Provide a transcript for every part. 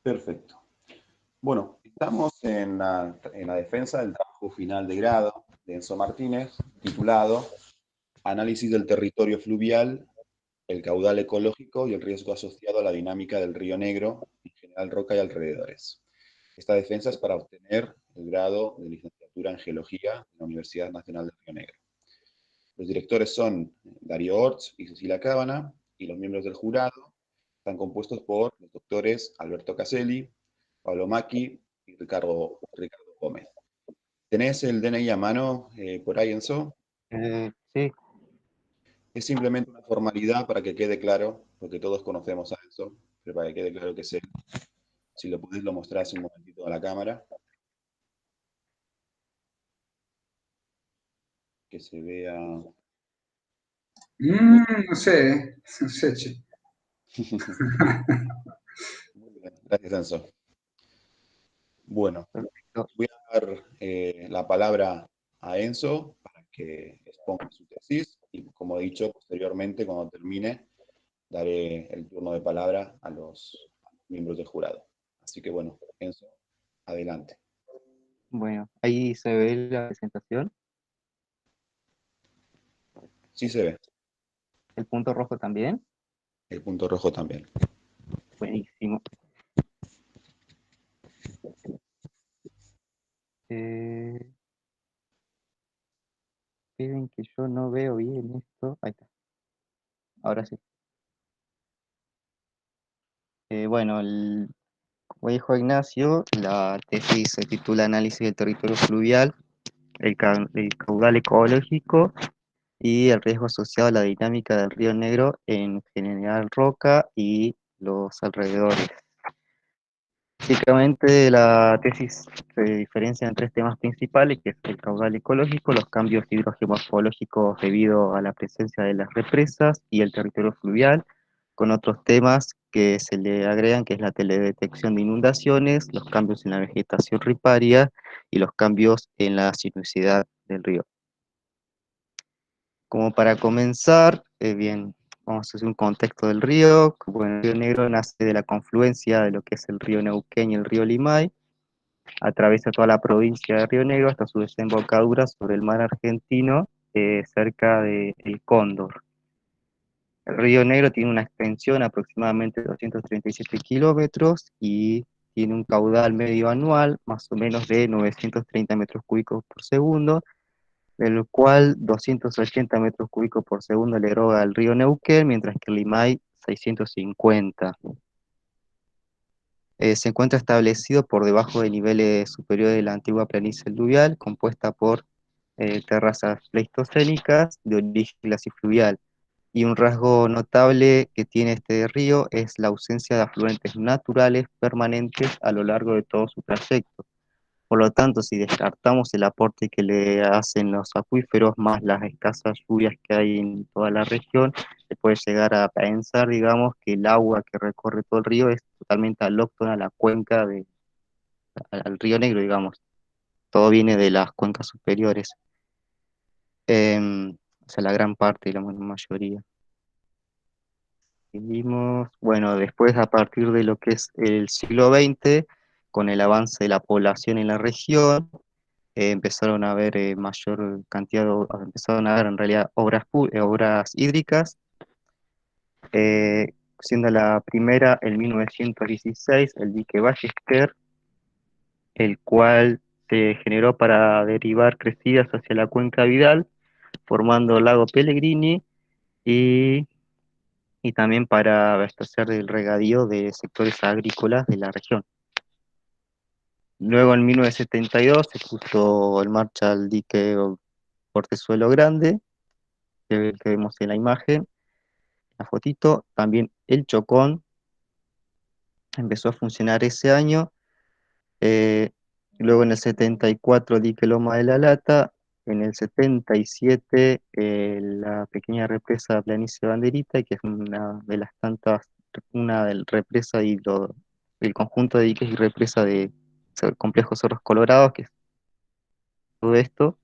Perfecto. Bueno, estamos en la defensa del trabajo final de grado de Enzo Martínez, titulado Análisis del territorio fluvial, el caudal ecológico y el riesgo asociado a la dinámica del Río Negro, en General Roca y alrededores. Esta defensa es para obtener el grado de licenciatura en Geología de la Universidad Nacional del Río Negro. Los directores son Darío Orts y Cecilia Cábana, y los miembros del jurado están compuestos por los doctores Alberto Caselli, Pablo Macchi y Ricardo Gómez. ¿Tenés el DNI a mano por ahí, Enzo? Sí, Es simplemente una formalidad para que quede claro, porque todos conocemos a Enzo, pero para que quede claro que es él. Si lo podés, lo mostrás un momentito a la cámara, que se vea. No sé, no sé, che. Muy bien, gracias, Enzo. Bueno, perfecto. voy a dar la palabra a Enzo para que exponga su tesis y, como he dicho, posteriormente, cuando termine, daré el turno de palabra a los miembros del jurado. Así que bueno, Enzo, adelante. Bueno, ahí se ve la presentación. Sí se ve, El punto rojo también. el punto rojo también. Buenísimo. Eh, Esperen que yo no veo bien esto. Ahí está. Ahora sí. Bueno, como dijo Ignacio, la tesis se titula Análisis del territorio fluvial, el caudal ecológico y el riesgo asociado a la dinámica del Río Negro en General Roca y los alrededores. Básicamente la tesis se diferencia en tres temas principales, que es el caudal ecológico, los cambios hidrogeomorfológicos debido a la presencia de las represas y el territorio fluvial, con otros temas que se le agregan, que es la teledetección de inundaciones, los cambios en la vegetación riparia y los cambios en la sinuosidad del río. Como para comenzar, bien, vamos a hacer un contexto del río. Bueno, el río Negro nace de la confluencia de lo que es el río Neuquén y el río Limay, atraviesa toda la provincia de Río Negro hasta su desembocadura sobre el mar argentino, cerca de El Cóndor. El Río Negro tiene una extensión aproximadamente de 237 kilómetros y tiene un caudal medio anual más o menos de 930 metros cúbicos por segundo, del cual 280 metros cúbicos por segundo le eroga al río Neuquén, mientras que el Limay 650. Se encuentra establecido por debajo de niveles superiores de la antigua planicie aluvial, compuesta por terrazas pleistocénicas de origen glasifluvial. Y un rasgo notable que tiene este río es la ausencia de afluentes naturales permanentes a lo largo de todo su trayecto. Por lo tanto, si descartamos el aporte que le hacen los acuíferos más las escasas lluvias que hay en toda la región, se puede llegar a pensar, digamos, que el agua que recorre todo el río es totalmente alóctona a la cuenca al río Negro, digamos. Todo viene de las cuencas superiores, o sea, la gran parte y la mayoría. Seguimos, bueno, después a partir de lo que es el siglo XX, con el avance de la población en la región, empezaron a haber mayor cantidad, empezaron a haber en realidad obras hídricas, eh, siendo la primera en 1916 el dique Ballester, el cual se generó para derivar crecidas hacia la cuenca Vidal, formando el lago Pellegrini y, y también para abastecer el regadío de sectores agrícolas de la región. Luego en 1972 se puso en marcha el dique Portezuelo Grande, que vemos en la imagen, la fotito. También el Chocón empezó a funcionar ese año. eh, Luego en el 74 dique Loma de la Lata. En el 77 la pequeña represa Planicie Banderita, que es una de las tantas, una del represa el conjunto de diques y represa de complejo Cerros Colorados, que es todo esto.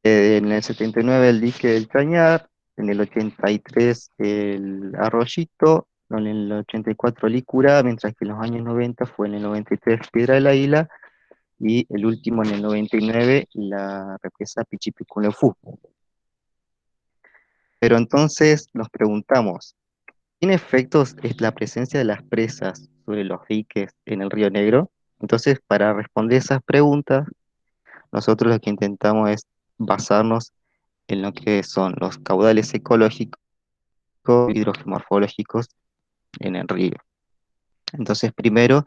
En el 79 el dique del Cañar, en el 83 el Arroyito, en el 84 Lícura, mientras que en los años 90 fue en el 93 Piedra del Águila y el último en el 99 la represa Pichipicunleufú. Pero entonces nos preguntamos, ¿tiene efectos es la presencia de las presas sobre los diques en el Río Negro? Entonces, para responder esas preguntas, nosotros lo que intentamos es basarnos en lo que son los caudales ecológicos y hidrogeomorfológicos en el río. Entonces, primero,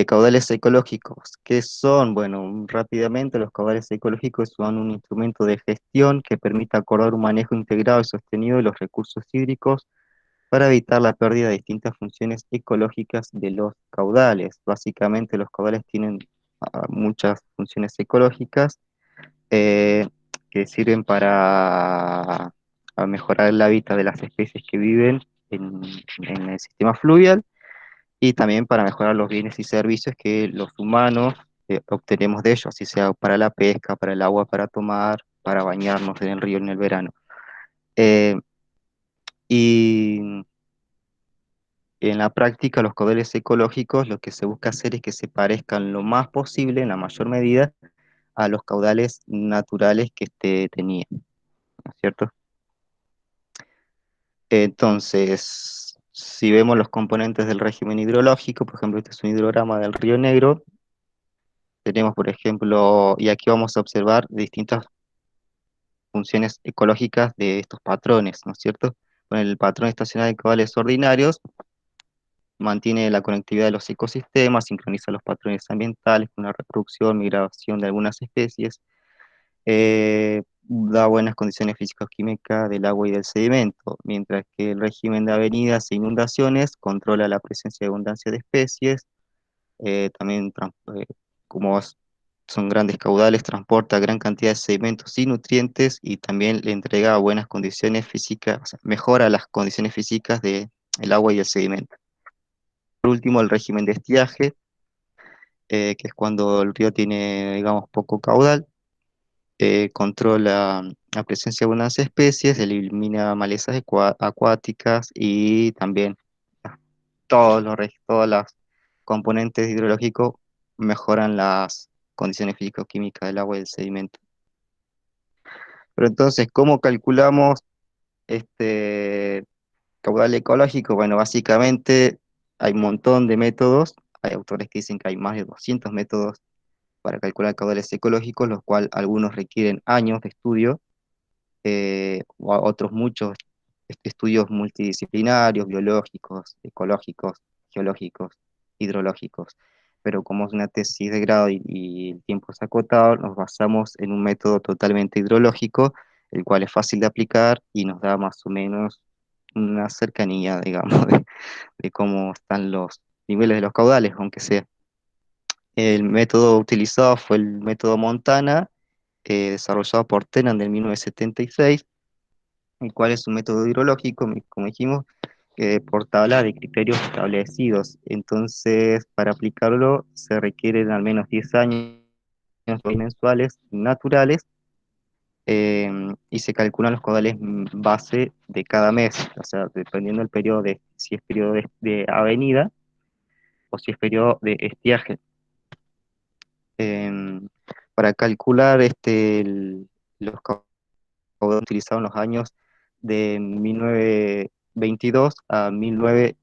caudales ecológicos. ¿Qué son? Bueno, rápidamente, los caudales ecológicos son un instrumento de gestión que permite acordar un manejo integrado y sostenido de los recursos hídricos para evitar la pérdida de distintas funciones ecológicas de los caudales. Básicamente, los caudales tienen muchas funciones ecológicas eh, que sirven para mejorar el hábitat de las especies que viven en el sistema fluvial y también para mejorar los bienes y servicios que los humanos obtenemos de ellos, así sea para la pesca, para el agua para tomar, para bañarnos en el río en el verano. Eh, y en la práctica, los caudales ecológicos lo que se busca hacer es que se parezcan lo más posible, en la mayor medida, a los caudales naturales que este tenía, ¿no es cierto? Entonces, si vemos los componentes del régimen hidrológico, por ejemplo, este es un hidrograma del Río Negro, tenemos, por ejemplo, y aquí vamos a observar distintas funciones ecológicas de estos patrones, ¿no es cierto? Bueno, el patrón estacional de caudales ordinarios mantiene la conectividad de los ecosistemas, sincroniza los patrones ambientales con la reproducción, migración de algunas especies, da buenas condiciones físico-químicas del agua y del sedimento, mientras que el régimen de avenidas e inundaciones controla la presencia y abundancia de especies, también como son grandes caudales, transporta gran cantidad de sedimentos y nutrientes y también le entrega buenas condiciones físicas, o sea, mejora las condiciones físicas del agua y el sedimento. Por último, el régimen de estiaje, que es cuando el río tiene, digamos, poco caudal, controla la presencia de algunas especies, elimina malezas acuáticas y también ah, todas las componentes hidrológicos mejoran las condiciones físico-químicas del agua y del sedimento. Pero entonces, ¿cómo calculamos este caudal ecológico? Bueno, básicamente hay un montón de métodos, hay autores que dicen que hay más de 200 métodos para calcular caudales ecológicos, los cuales algunos requieren años de estudio, otros muchos estudios multidisciplinarios, biológicos, ecológicos, geológicos, hidrológicos. Pero como es una tesis de grado y el tiempo es acotado, nos basamos en un método totalmente hidrológico, el cual es fácil de aplicar y nos da más o menos una cercanía, digamos, de cómo están los niveles de los caudales, aunque sea. El método utilizado fue el método Montana, desarrollado por Tenan en 1976, el cual es un método hidrológico, como dijimos, por tabla de criterios establecidos. Entonces, para aplicarlo se requieren al menos 10 años mensuales naturales y se calculan los caudales base de cada mes, o sea, dependiendo del periodo de si es periodo de avenida o si es periodo de estiaje. Em, para calcular los caudales utilizados en los años de 1922 a 1960.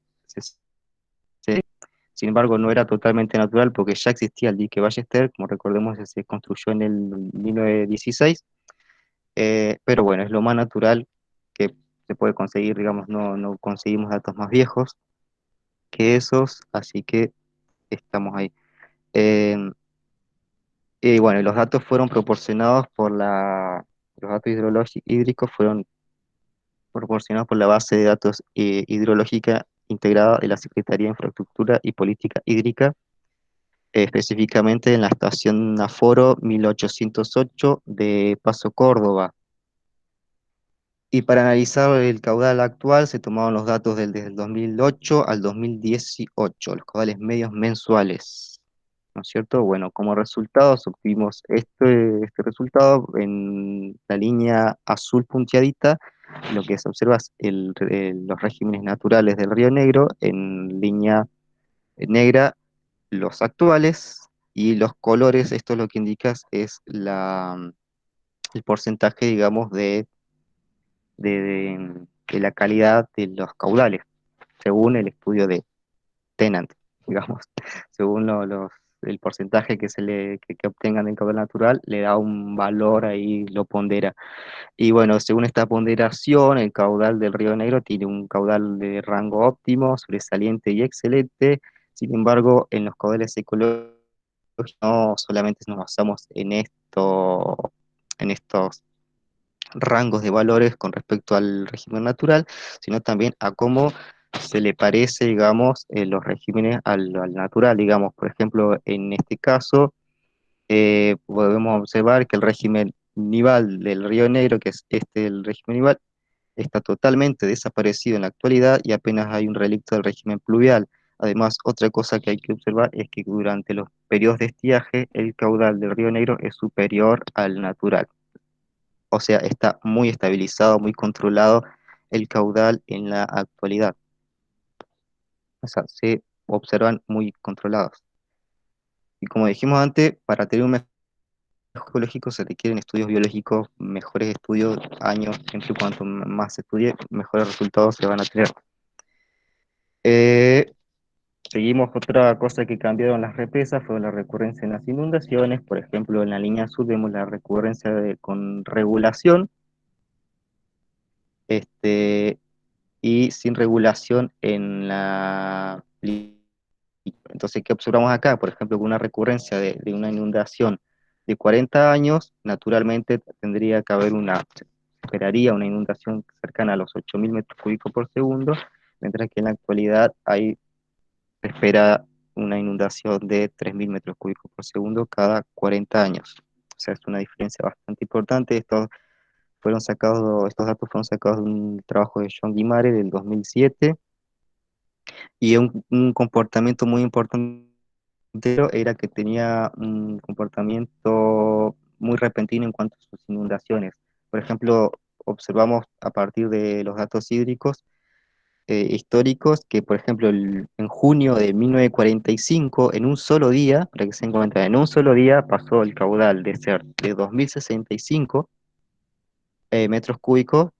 Sin embargo, no era totalmente natural porque ya existía el dique Ballester, como recordemos, se construyó en el 1916, pero bueno, es lo más natural que se puede conseguir, digamos, no conseguimos datos más viejos que esos, así que estamos ahí. Em, y bueno, los datos fueron proporcionados los datos hídricos fueron proporcionados por la base de datos hidrológica integrada de la Secretaría de Infraestructura y Política Hídrica, específicamente en la estación Aforo 1808 de Paso Córdoba. Y para analizar el caudal actual se tomaron los datos desde el 2008 al 2018, los caudales medios mensuales, ¿no es cierto? Bueno, como resultados obtuvimos este resultado en la línea azul punteadita, lo que se observa es los regímenes naturales del Río Negro en línea negra, los actuales, y los colores, esto lo que indica es el porcentaje, digamos, de la calidad de los caudales, según el estudio de Tennant, digamos, según el porcentaje que obtengan del caudal natural, le da un valor ahí, lo pondera. Y bueno, según esta ponderación, el caudal del Río Negro tiene un caudal de rango óptimo, sobresaliente y excelente. Sin embargo, en los caudales ecológicos no solamente nos basamos en estos rangos de valores con respecto al régimen natural, sino también a cómo se le parece, digamos, los regímenes al natural. Digamos, por ejemplo, en este caso, podemos observar que el régimen nival del Río Negro, que es el régimen nival, está totalmente desaparecido en la actualidad y apenas hay un relicto del régimen pluvial. Además, otra cosa que hay que observar es que durante los periodos de estiaje, el caudal del Río Negro es superior al natural. O sea, está muy estabilizado, muy controlado el caudal en la actualidad. O sea, se observan muy controlados. Y como dijimos antes, para tener un mejor ecológico se requieren estudios biológicos, mejores estudios, años, siempre y cuanto más se estudie, mejores resultados se van a tener. Eh, Seguimos, otra cosa que cambiaron las represas fue la recurrencia en las inundaciones. Por ejemplo, en la línea azul vemos la recurrencia con regulación, y sin regulación en la... Entonces, ¿qué observamos acá? Por ejemplo, con una recurrencia de una inundación de 40 años, naturalmente tendría que haber esperaría una inundación cercana a los 8.000 metros cúbicos por segundo, mientras que en la actualidad se espera una inundación de 3.000 metros cúbicos por segundo cada 40 años. O sea, es una diferencia bastante importante. Estos datos fueron sacados de un trabajo de John Guimare del 2007, y un comportamiento muy importante era que tenía un comportamiento muy repentino en cuanto a sus inundaciones. Por ejemplo, observamos a partir de los datos hídricos históricos que, por ejemplo, en junio de 1945, en un solo día, para que se den cuenta, en un solo día pasó el caudal de ser de 2.065 metros cúbicos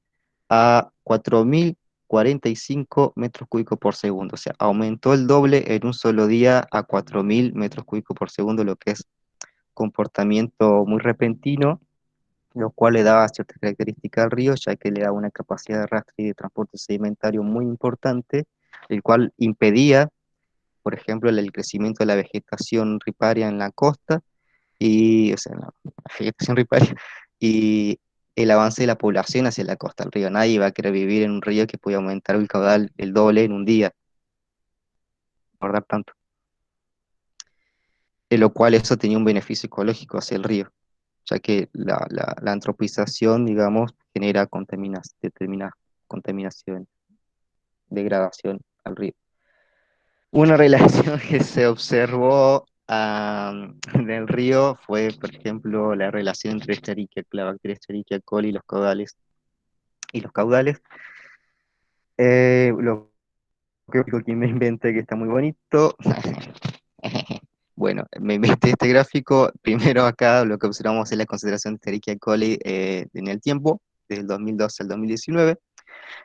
a 4.045 metros cúbicos por segundo. O sea, aumentó el doble en un solo día a 4.000 metros cúbicos por segundo, lo que es comportamiento muy repentino, lo cual le daba ciertas características al río, ya que le daba una capacidad de arrastre y de transporte sedimentario muy importante, el cual impedía, por ejemplo, el crecimiento de la vegetación riparia en la costa, y, o sea, la vegetación riparia, y el avance de la población hacia la costa del río. Nadie iba a querer vivir en un río que podía aumentar el caudal el doble en un día, guardar tanto. En lo cual eso tenía un beneficio ecológico hacia el río, ya que la antropización, digamos, genera determinada contaminación, degradación al río. Una relación que se observó en el río fue, por ejemplo, la relación entre la bacteria Escherichia coli y los caudales. Lo que me inventé, que está muy bonito. Bueno, me inventé este gráfico. Primero acá lo que observamos es la concentración de Escherichia coli en el tiempo, desde el 2012 al 2019.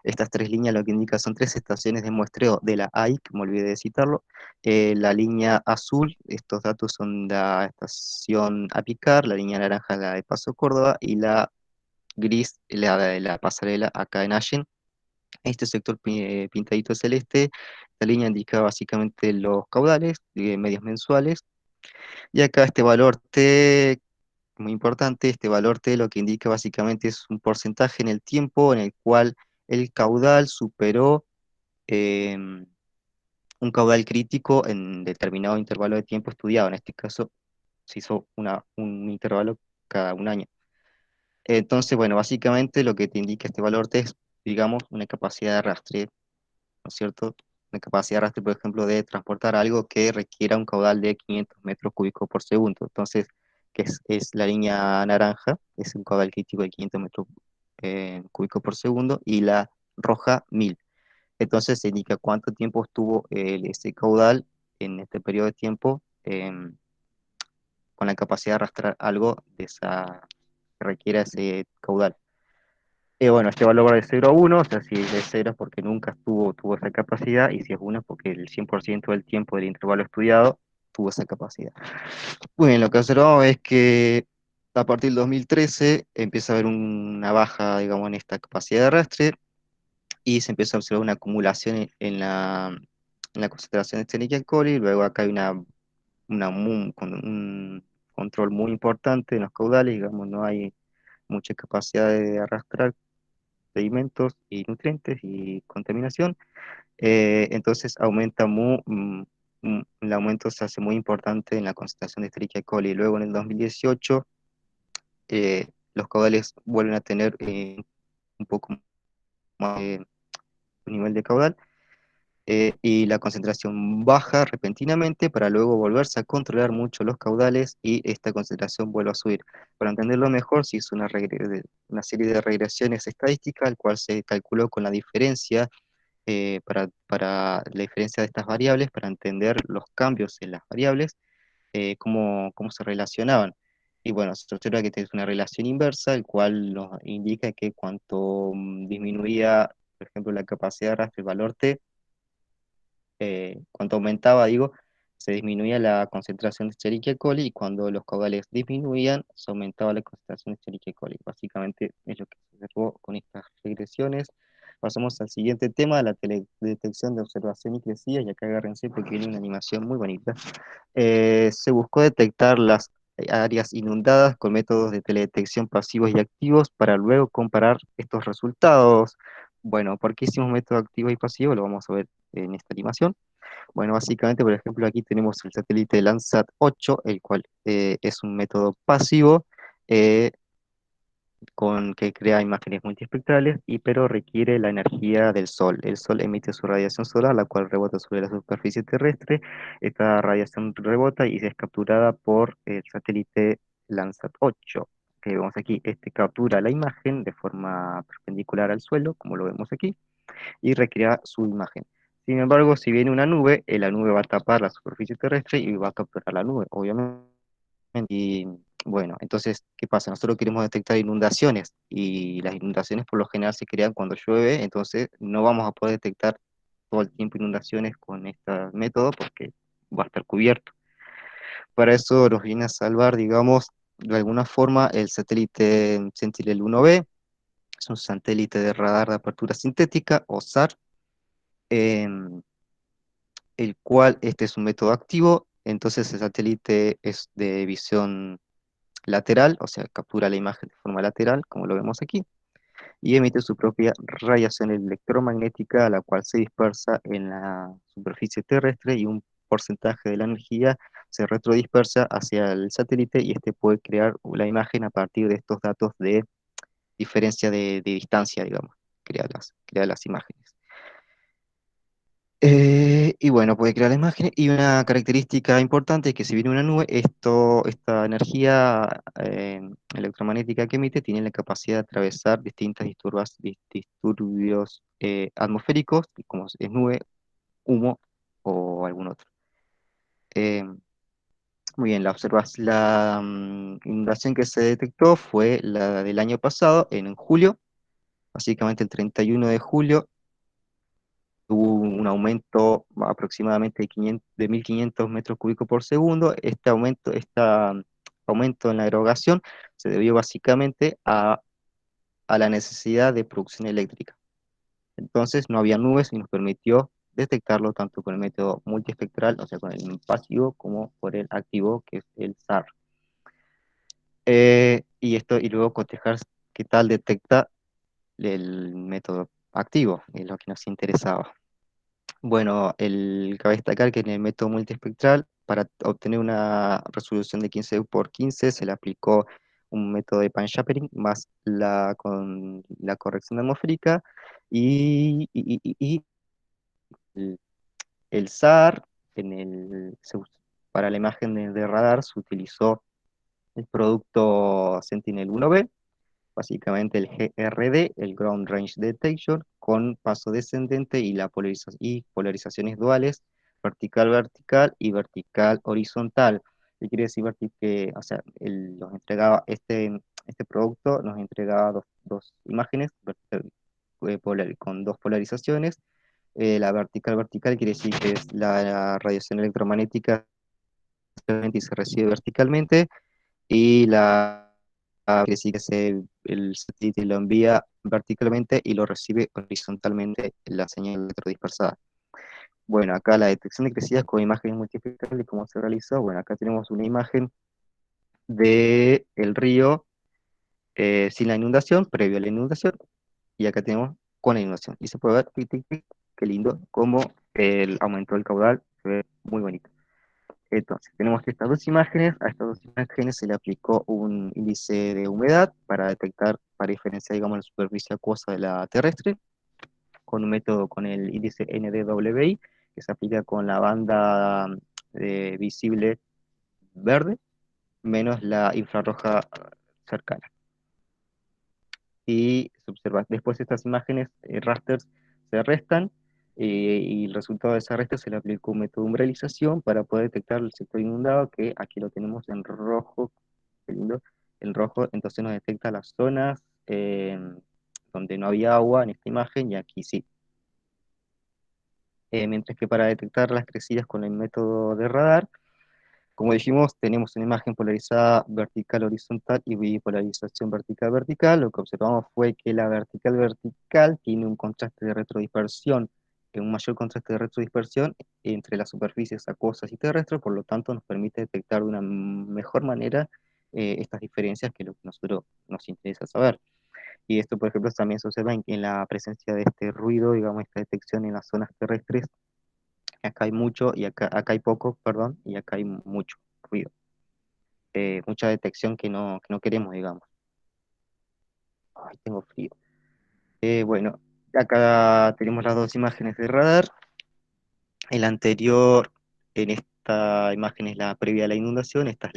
Estas tres líneas lo que indica son tres estaciones de muestreo de la AI, que me olvidé de citarlo. La línea azul, estos datos son de la estación Apicar, la línea naranja la de Paso Córdoba, y la gris la de la pasarela acá en Allen. Este sector pintadito celeste, esta línea indica básicamente los caudales medios mensuales, y acá este valor T, muy importante, este valor T lo que indica básicamente es un porcentaje en el tiempo en el cual el caudal superó eh, un caudal crítico en determinado intervalo de tiempo estudiado. En este caso se hizo un intervalo cada un año. Entonces, bueno, básicamente lo que te indica este valor T es, digamos, una capacidad de arrastre, ¿no es cierto? Una capacidad de arrastre, por ejemplo, de transportar algo que requiera un caudal de 500 metros cúbicos por segundo. Entonces, es la línea naranja, es un caudal crítico de 500 metros cúbicos por segundo y la roja 1000. Entonces se indica cuánto tiempo estuvo ese caudal en este periodo de tiempo con la capacidad de arrastrar algo de esa que requiera ese caudal. Bueno, este valor va de 0 a 1, o sea, si es de 0 es porque nunca tuvo esa capacidad, y si es 1 es porque el 100% del tiempo del intervalo estudiado tuvo esa capacidad. Muy bien, lo que observamos es que a partir del 2013 empieza a haber una baja, digamos, en esta capacidad de arrastre, y se empieza a observar una acumulación en la concentración de Escherichia coli. Luego acá hay un control muy importante en los caudales, digamos, no hay mucha capacidad de arrastrar sedimentos y nutrientes y contaminación. Entonces el aumento se hace muy importante en la concentración de Escherichia coli. Luego en el 2018 los caudales vuelven a tener un poco más de nivel de caudal, y la concentración baja repentinamente para luego volverse a controlar mucho los caudales y esta concentración vuelve a subir. Para entenderlo mejor, se hizo una serie de regresiones estadísticas, el cual se calculó con la diferencia, para la diferencia de estas variables, para entender los cambios en las variables, cómo se relacionaban. Y bueno, se observa que tiene una relación inversa, el cual nos indica que cuanto disminuía, por ejemplo, la capacidad de arrastre, el valor T, cuanto aumentaba, digo, se disminuía la concentración de Escherichia coli, y cuando los caudales disminuían, se aumentaba la concentración de Escherichia coli. Básicamente es lo que se observó con estas regresiones. Pasamos al siguiente tema, la teledetección de observación y crecida, y acá agárrense porque viene una animación muy bonita. Se buscó detectar las áreas inundadas con métodos de teledetección pasivos y activos para luego comparar estos resultados. Bueno, ¿por qué hicimos método activo y pasivo? Lo vamos a ver en esta animación. Bueno, básicamente, por ejemplo, aquí tenemos el satélite Landsat 8, el cual es un método pasivo, eh, que crea imágenes multiespectrales, pero requiere la energía del Sol. El Sol emite su radiación solar, la cual rebota sobre la superficie terrestre. Esta radiación rebota y es capturada por el satélite Landsat 8, que vemos aquí. Este captura la imagen de forma perpendicular al suelo, como lo vemos aquí, y recrea su imagen. Sin embargo, si viene una nube, la nube va a tapar la superficie terrestre y va a capturar la nube, obviamente. Y bueno, entonces, ¿qué pasa? Nosotros queremos detectar inundaciones, y las inundaciones por lo general se crean cuando llueve, entonces no vamos a poder detectar todo el tiempo inundaciones con este método porque va a estar cubierto. Para eso nos viene a salvar, digamos, de alguna forma, el satélite Sentinel-1B. Es un satélite de radar de apertura sintética, o SAR, em, el cual este es un método activo. Entonces el satélite es de visión lateral, o sea, captura la imagen de forma lateral, como lo vemos aquí, y emite su propia radiación electromagnética, la cual se dispersa en la superficie terrestre, y un porcentaje de la energía se retrodispersa hacia el satélite, y este puede crear la imagen a partir de estos datos de diferencia de distancia, digamos, crea las imágenes. Y bueno, puede crear imágenes, y una característica importante es que si viene una nube, esta energía electromagnética que emite tiene la capacidad de atravesar distintos disturbios atmosféricos, como es nube, humo o algún otro. Eh, Muy bien, la inundación que se detectó fue la del año pasado, en julio, básicamente el 31 de julio. Hubo un aumento aproximadamente de 1.500 metros cúbicos por segundo. Este aumento en la erogación se debió básicamente a la necesidad de producción eléctrica. Entonces no había nubes, y nos permitió detectarlo tanto con el método multiespectral, o sea, con el pasivo, como por el activo, que es el SAR. Y luego cotejar qué tal detecta el método activo, es lo que nos interesaba. Bueno, cabe destacar que en el método multiespectral, para obtener una resolución de 15 por 15, se le aplicó un método de pan-shapering más con la corrección atmosférica, y el, el SAR. Para la imagen de radar se utilizó el producto Sentinel-1B, básicamente el GRD, el Ground Range Detection, con paso descendente y, y polarizaciones duales, vertical-vertical y vertical-horizontal. ¿Qué quiere decir que, o sea, nos entregaba este producto, nos entregaba dos imágenes con dos polarizaciones. La vertical-vertical quiere decir que es la radiación electromagnética y se recibe verticalmente, y quiere decir que el satélite lo envía verticalmente y lo recibe horizontalmente la señal electrodispersada. Bueno, acá la detección de crecidas con imágenes multiplicables, ¿cómo se realizó? Bueno, acá tenemos una imagen de el río sin la inundación, previo a la inundación, y acá tenemos con la inundación. Y se puede ver, tic, tic, tic, qué lindo, cómo aumentó el caudal, se ve muy bonito. Entonces, tenemos que estas dos imágenes, a estas dos imágenes se le aplicó un índice de humedad para detectar, para diferenciar, digamos, la superficie acuosa de la terrestre, con un método con el índice NDWI, que se aplica con la banda visible verde, menos la infrarroja cercana. Y se observa, después estas imágenes rasters se restan, y el resultado de ese raster se le aplicó un método de umbralización para poder detectar el sector inundado, que aquí lo tenemos en rojo, qué lindo, en rojo. Entonces nos detecta las zonas donde no había agua en esta imagen, y aquí sí. Mientras que para detectar las crecidas con el método de radar, como dijimos, tenemos una imagen polarizada vertical-horizontal y bipolarización vertical-vertical. Lo que observamos fue que la vertical-vertical tiene un contraste de retrodispersión, un mayor contraste de retrodispersión entre las superficies acuosas y terrestres, por lo tanto nos permite detectar de una mejor manera estas diferencias, que es lo que a nosotros nos interesa saber. Y esto, por ejemplo, también se observa en la presencia de este ruido, digamos, esta detección en las zonas terrestres. Acá hay mucho y acá hay poco, perdón, y acá hay mucho ruido. Mucha detección que no queremos, digamos. Ay, tengo frío. Bueno, acá tenemos las dos imágenes de radar. El anterior, en esta imagen es la previa a la inundación, esta es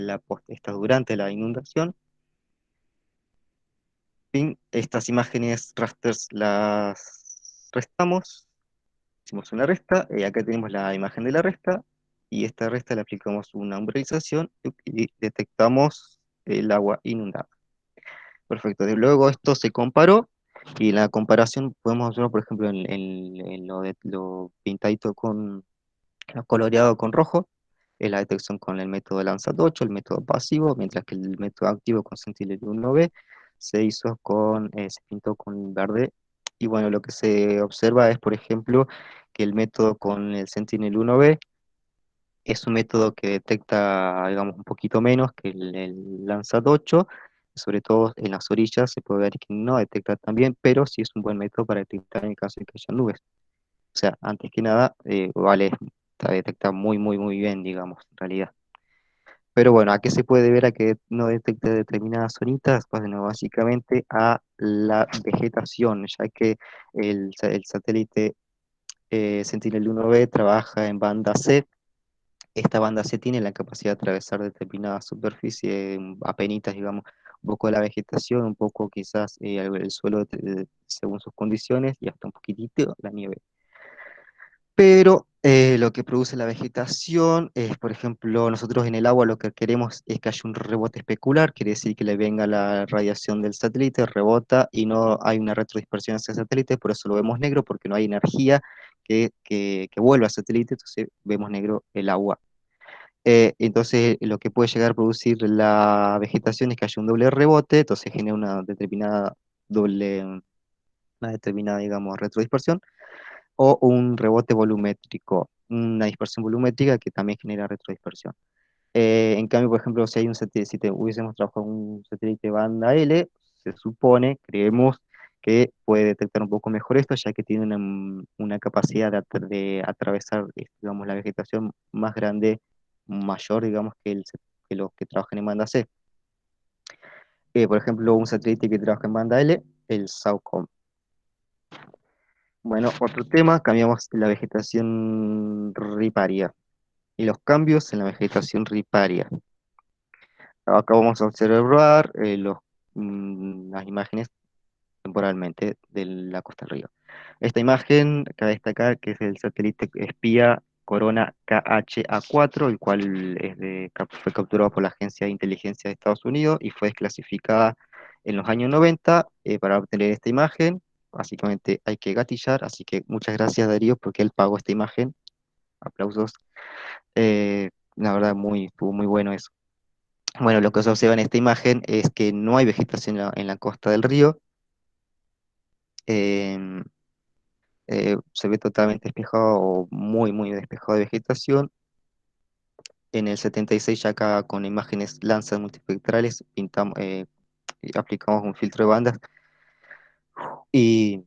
esta durante la inundación. Fin, estas imágenes rasters las restamos, hicimos una resta, y acá tenemos la imagen de la resta, y esta resta le aplicamos una umbralización y detectamos el agua inundada. Perfecto. Luego esto se comparó, y en la comparación podemos observar, por ejemplo, en lo pintadito con lo coloreado con rojo, es la detección con el método Landsat 8, el método pasivo, mientras que el método activo con Sentinel-1B se pintó con verde. Y bueno, lo que se observa es, por ejemplo, que el método con el Sentinel-1B es un método que detecta, digamos, un poquito menos que el Landsat 8, sobre todo en las orillas se puede ver que no detecta tan bien, pero sí es un buen método para detectar en caso de que haya nubes. O sea, antes que nada, vale, detecta muy, muy, muy bien, digamos, en realidad. Pero bueno, ¿a qué se puede ver a que no detecte determinadas zonitas? Bueno, básicamente a la vegetación, ya que el satélite Sentinel-1B trabaja en banda C. Esta banda C tiene la capacidad de atravesar determinada superficie, apenitas, digamos, un poco de la vegetación, un poco quizás el suelo según sus condiciones, y hasta un poquitito la nieve. Pero lo que produce la vegetación es, por ejemplo, nosotros en el agua lo que queremos es que haya un rebote especular, quiere decir que le venga la radiación del satélite, rebota y no hay una retrodispersión hacia el satélite, por eso lo vemos negro, porque no hay energía que vuelva al satélite, entonces vemos negro el agua. Entonces lo que puede llegar a producir la vegetación es que haya un doble rebote, entonces genera una determinada, digamos, retrodispersión, o un rebote volumétrico, una dispersión volumétrica que también genera retrodispersión. En cambio, por ejemplo, si hay un satélite, si hubiésemos trabajado con un satélite banda L, se supone, creemos que puede detectar un poco mejor esto, ya que tiene una capacidad de atravesar, digamos, la vegetación más grande, mayor, digamos, que los que trabajan en banda C. Por ejemplo, un satélite que trabaja en banda L, el SAOCOM. Bueno, otro tema, cambiamos la vegetación riparia y los cambios en la vegetación riparia. Acá vamos a observar las imágenes temporalmente de la costa del río. Esta imagen, cabe destacar que es el satélite espía Corona KHA-4, el cual fue capturado por la Agencia de Inteligencia de Estados Unidos y fue desclasificada en los años 90. Para obtener esta imagen, básicamente hay que gatillar, así que muchas gracias Darío porque él pagó esta imagen. Aplausos. La verdad, estuvo muy bueno eso. Bueno, lo que se observa en esta imagen es que no hay vegetación en la costa del río. em, Se ve totalmente despejado o muy, muy despejado de vegetación. En el 76 ya acá con imágenes lanzas multispectrales y aplicamos un filtro de bandas y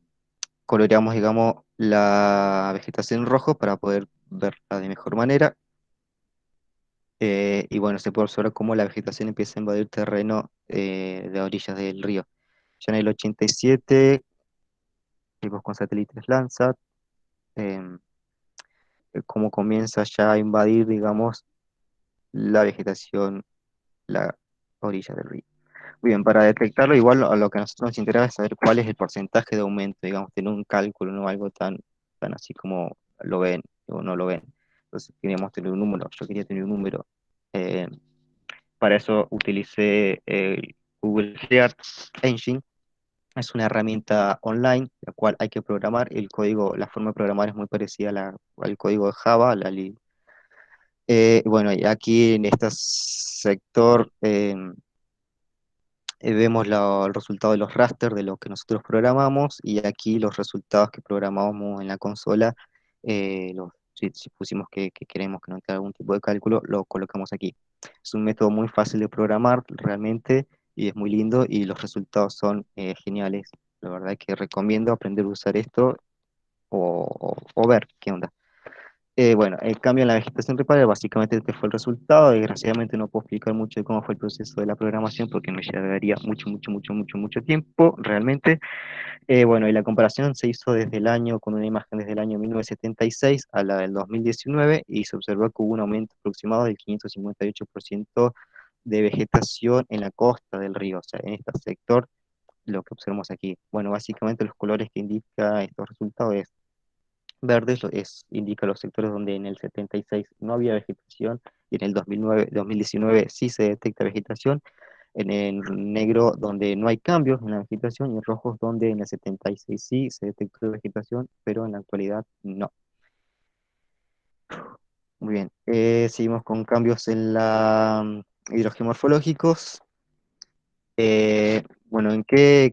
coloreamos, digamos, la vegetación en rojo para poder verla de mejor manera. Y bueno, se puede observar cómo la vegetación empieza a invadir terreno de orillas del río. Ya en el 87, vimos con satélites Landsat, em, cómo comienza ya a invadir, digamos, la vegetación, la orilla del río. Muy bien, para detectarlo, igual a lo que a nosotros nos interesa es saber cuál es el porcentaje de aumento, digamos, tener un cálculo, no algo tan así como lo ven o no lo ven. Entonces queríamos tener un número, yo quería tener un número. eh, para eso utilicé el Google Earth Engine. Es una herramienta online, la cual hay que programar. El código, la forma de programar es muy parecida al código de Java. Bueno, y aquí en este sector vemos el resultado de los raster de lo que nosotros programamos y aquí los resultados que programamos en la consola, si pusimos que queremos que nos haga algún tipo de cálculo, lo colocamos aquí. Es un método muy fácil de programar realmente y es muy lindo y los resultados son geniales. La verdad que recomiendo aprender a usar esto o ver qué onda. Bueno, el cambio en la vegetación riparial, básicamente este fue el resultado. Desgraciadamente no puedo explicar mucho de cómo fue el proceso de la programación porque me llevaría mucho tiempo realmente. Bueno, y la comparación se hizo desde el año, con una imagen desde el año 1976 a la del 2019 y se observó que hubo un aumento aproximado del 558% de vegetación en la costa del río, o sea, en este sector, lo que observamos aquí. Bueno, básicamente los colores que indica estos resultados es verdes indica los sectores donde en el 76 no había vegetación y en el 2019 sí se detecta vegetación, en el negro donde no hay cambios en la vegetación y en rojos donde en el 76 sí se detectó vegetación, pero en la actualidad no. Muy bien, seguimos con cambios en la hidrogeomorfológicos. Bueno, ¿en qué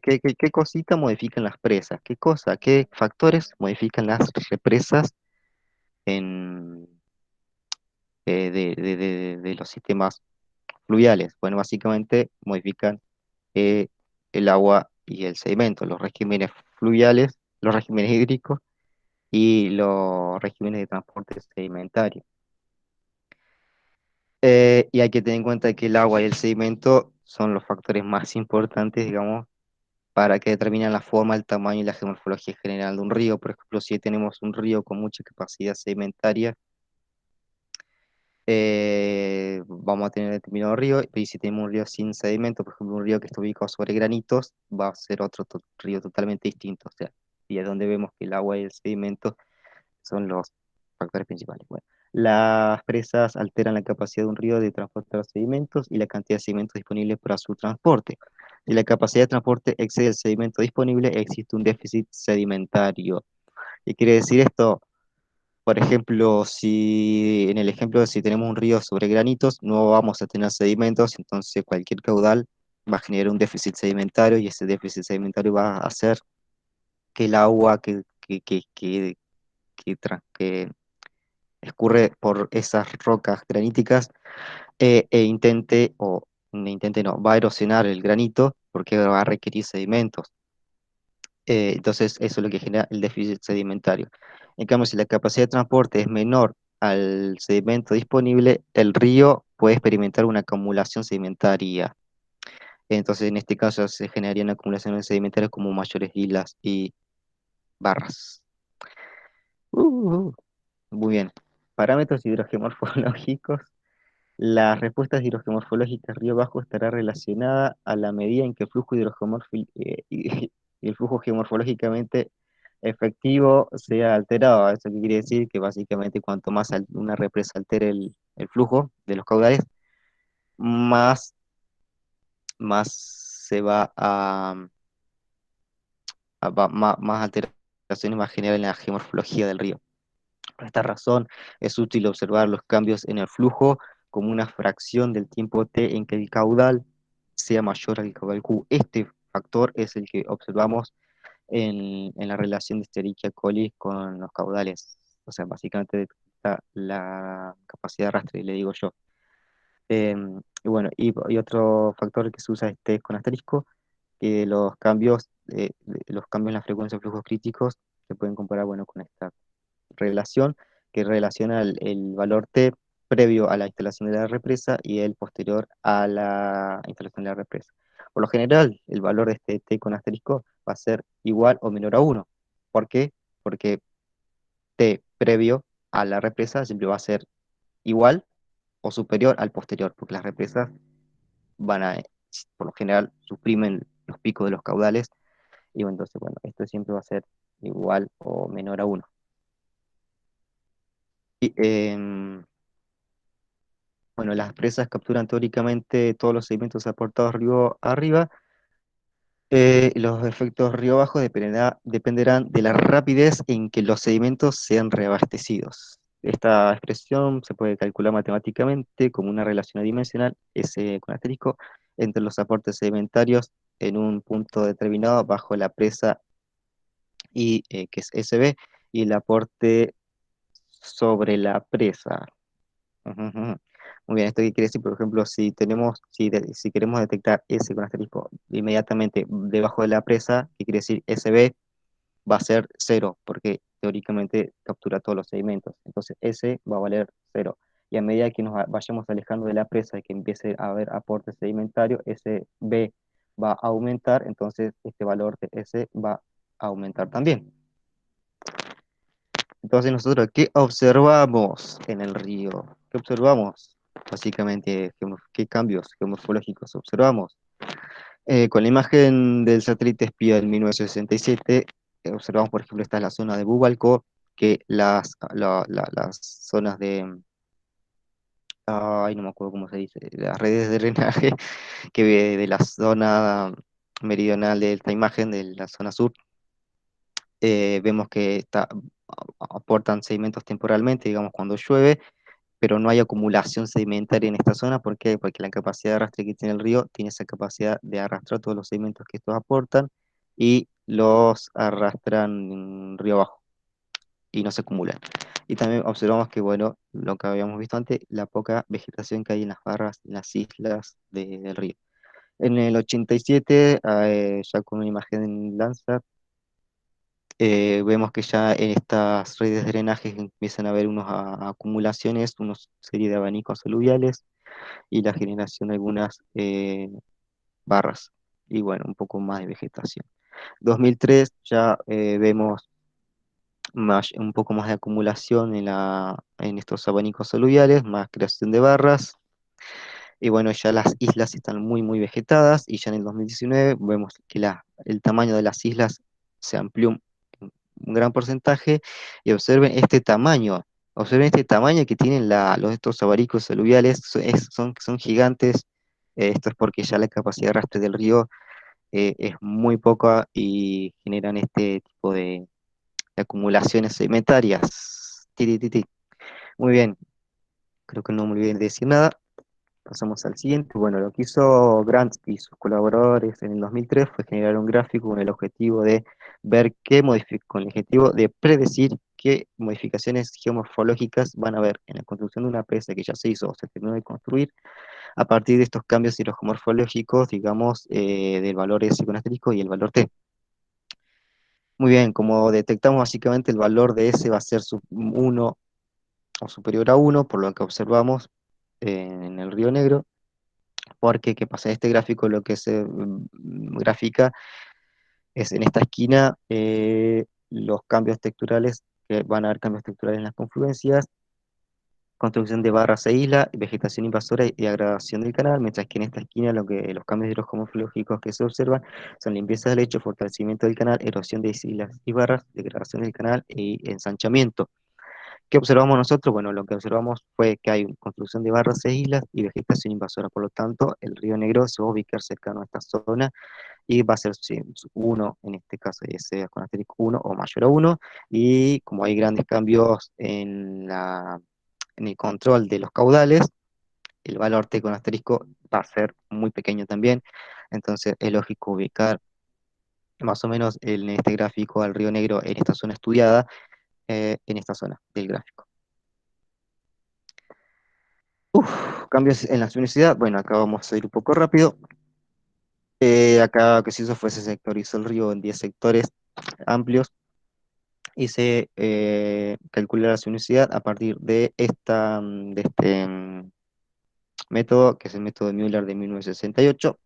cosita modifican las presas? ¿Qué cosa, qué factores modifican las represas en, de los sistemas fluviales? Bueno, básicamente modifican eh, el agua y el sedimento, los regímenes fluviales, los regímenes hídricos y los regímenes de transporte sedimentario. Y hay que tener en cuenta que el agua y el sedimento son los factores más importantes, digamos, para que determinan la forma, el tamaño y la geomorfología general de un río. Por ejemplo, si tenemos un río con mucha capacidad sedimentaria, vamos a tener determinado río, y si tenemos un río sin sedimento, por ejemplo, un río que está ubicado sobre granitos, va a ser otro río totalmente distinto. O sea, y es donde vemos que el agua y el sedimento son los factores principales. Bueno, las presas alteran la capacidad de un río de transportar sedimentos y la cantidad de sedimentos disponibles para su transporte. Si la capacidad de transporte excede el sedimento disponible, existe un déficit sedimentario. ¿Qué quiere decir esto? Por ejemplo, si en el ejemplo, si tenemos un río sobre granitos, no vamos a tener sedimentos, entonces cualquier caudal va a generar un déficit sedimentario y ese déficit sedimentario va a hacer que el agua que escurre por esas rocas graníticas intente, o no intente no, va a erosionar el granito porque va a requerir sedimentos. Entonces, eso es lo que genera el déficit sedimentario. En cambio, si la capacidad de transporte es menor al sedimento disponible, el río puede experimentar una acumulación sedimentaria. Entonces, en este caso, se generarían acumulaciones sedimentarias como mayores islas y barras. Uh, uh, Muy bien. Parámetros hidrogeomorfológicos. Las respuestas hidrogeomorfológicas río abajo estará relacionada a la medida en que el flujo y el flujo geomorfológicamente efectivo sea alterado. ¿Eso qué quiere decir? Que básicamente cuanto más una represa altere el flujo de los caudales, más, más se va más alteraciones va a generar en la geomorfología del río. Por esta razón, es útil observar los cambios en el flujo como una fracción del tiempo t en que el caudal sea mayor al caudal Q. Este factor es el que observamos en la relación de Escherichia coli con los caudales. O sea, básicamente detecta la capacidad de arrastre, le digo yo. Y bueno, y otro factor que se usa este con asterisco, que los cambios en la frecuencia de flujos críticos se pueden comparar, bueno, con esta relación que relaciona el valor T previo a la instalación de la represa y el posterior a la instalación de la represa. Por lo general, el valor de este T con asterisco va a ser igual o menor a 1. ¿Por qué? Porque T previo a la represa siempre va a ser igual o superior al posterior, porque las represas van a, por lo general, suprimen los picos de los caudales, y bueno, entonces, bueno, esto siempre va a ser igual o menor a 1. Y, bueno, las presas capturan teóricamente todos los sedimentos aportados río arriba. Los efectos río abajo dependerán de la rapidez en que los sedimentos sean reabastecidos. Esta expresión se puede calcular matemáticamente como una relación adimensional, S con asterisco, entre los aportes sedimentarios en un punto determinado bajo la presa y, que es SB, y el aporte sobre la presa. Ujú, ujú. Muy bien, ¿esto qué quiere decir? Por ejemplo, si queremos detectar S con asterisco inmediatamente debajo de la presa, ¿qué quiere decir? SB va a ser cero, porque teóricamente captura todos los sedimentos. Entonces S va a valer cero. Y a medida que vayamos alejando de la presa y que empiece a haber aporte sedimentario, SB va a aumentar, entonces este valor de S va a aumentar también. Entonces nosotros, ¿qué observamos en el río? ¿Qué observamos? Básicamente, ¿qué cambios geomorfológicos observamos? Con la imagen del satélite espía del 1967, observamos, por ejemplo, esta es la zona de Bubalco, que las zonas ay, no me acuerdo cómo se dice, las redes de drenaje que de la zona meridional de esta imagen, de la zona sur, vemos que aportan sedimentos temporalmente, digamos, cuando llueve, pero no hay acumulación sedimentaria en esta zona. ¿Por qué? Porque la capacidad de arrastre que tiene el río tiene esa capacidad de arrastrar todos los sedimentos que estos aportan y los arrastran río abajo y no se acumulan. Y también observamos que, bueno, lo que habíamos visto antes, la poca vegetación que hay en las barras, en las islas del río. En el 87, ya con una imagen en Landsat, vemos que ya en estas redes de drenaje empiezan a haber unas acumulaciones, una serie de abanicos aluviales y la generación de algunas barras y bueno, un poco más de vegetación. 2003 ya vemos un poco más de acumulación en estos abanicos aluviales, más creación de barras y bueno, ya las islas están muy muy vegetadas y ya en el 2019 vemos que el tamaño de las islas se amplió un gran porcentaje y observen este tamaño que tienen estos abanicos aluviales, son gigantes. Esto es porque ya la capacidad de arrastre del río es muy poca y generan este tipo de acumulaciones sedimentarias. Tiri, ti, ti. Muy bien, creo que no me olvidé de decir nada. Pasamos al siguiente. Bueno, lo que hizo Grant y sus colaboradores en el 2003 fue generar un gráfico con el objetivo de ver con el objetivo de predecir qué modificaciones geomorfológicas van a haber en la construcción de una presa que ya se hizo o se terminó de construir a partir de estos cambios hidrogeomorfológicos, digamos, del valor S con asterisco y el valor T. Muy bien, como detectamos básicamente el valor de S va a ser 1 o superior a 1, por lo que observamos en el Río Negro, porque ¿qué pasa? En este gráfico lo que se grafica es en esta esquina los cambios texturales, que van a haber cambios texturales en las confluencias, construcción de barras e islas, vegetación invasora y agradación del canal, mientras que en esta esquina los cambios hidrogeomorfológicos que se observan son limpieza del lecho, fortalecimiento del canal, erosión de islas y barras, degradación del canal y ensanchamiento. ¿Qué observamos nosotros? Bueno, lo que observamos fue que hay construcción de barras e islas y vegetación invasora, por lo tanto, el río Negro se va a ubicar cercano a esta zona y va a ser sí, 1, en este caso, ese con asterisco 1 o mayor a 1, y como hay grandes cambios en el control de los caudales, el valor T con asterisco va a ser muy pequeño también, entonces es lógico ubicar más o menos en este gráfico al río Negro en esta zona estudiada, en esta zona del gráfico. Cambios en la universidad, bueno, acá vamos a ir un poco rápido. Acá lo que se hizo fue se sectorizó el río en 10 sectores amplios y se calculó la sinuosidad a partir de este método, que es el método de Müller de 1968.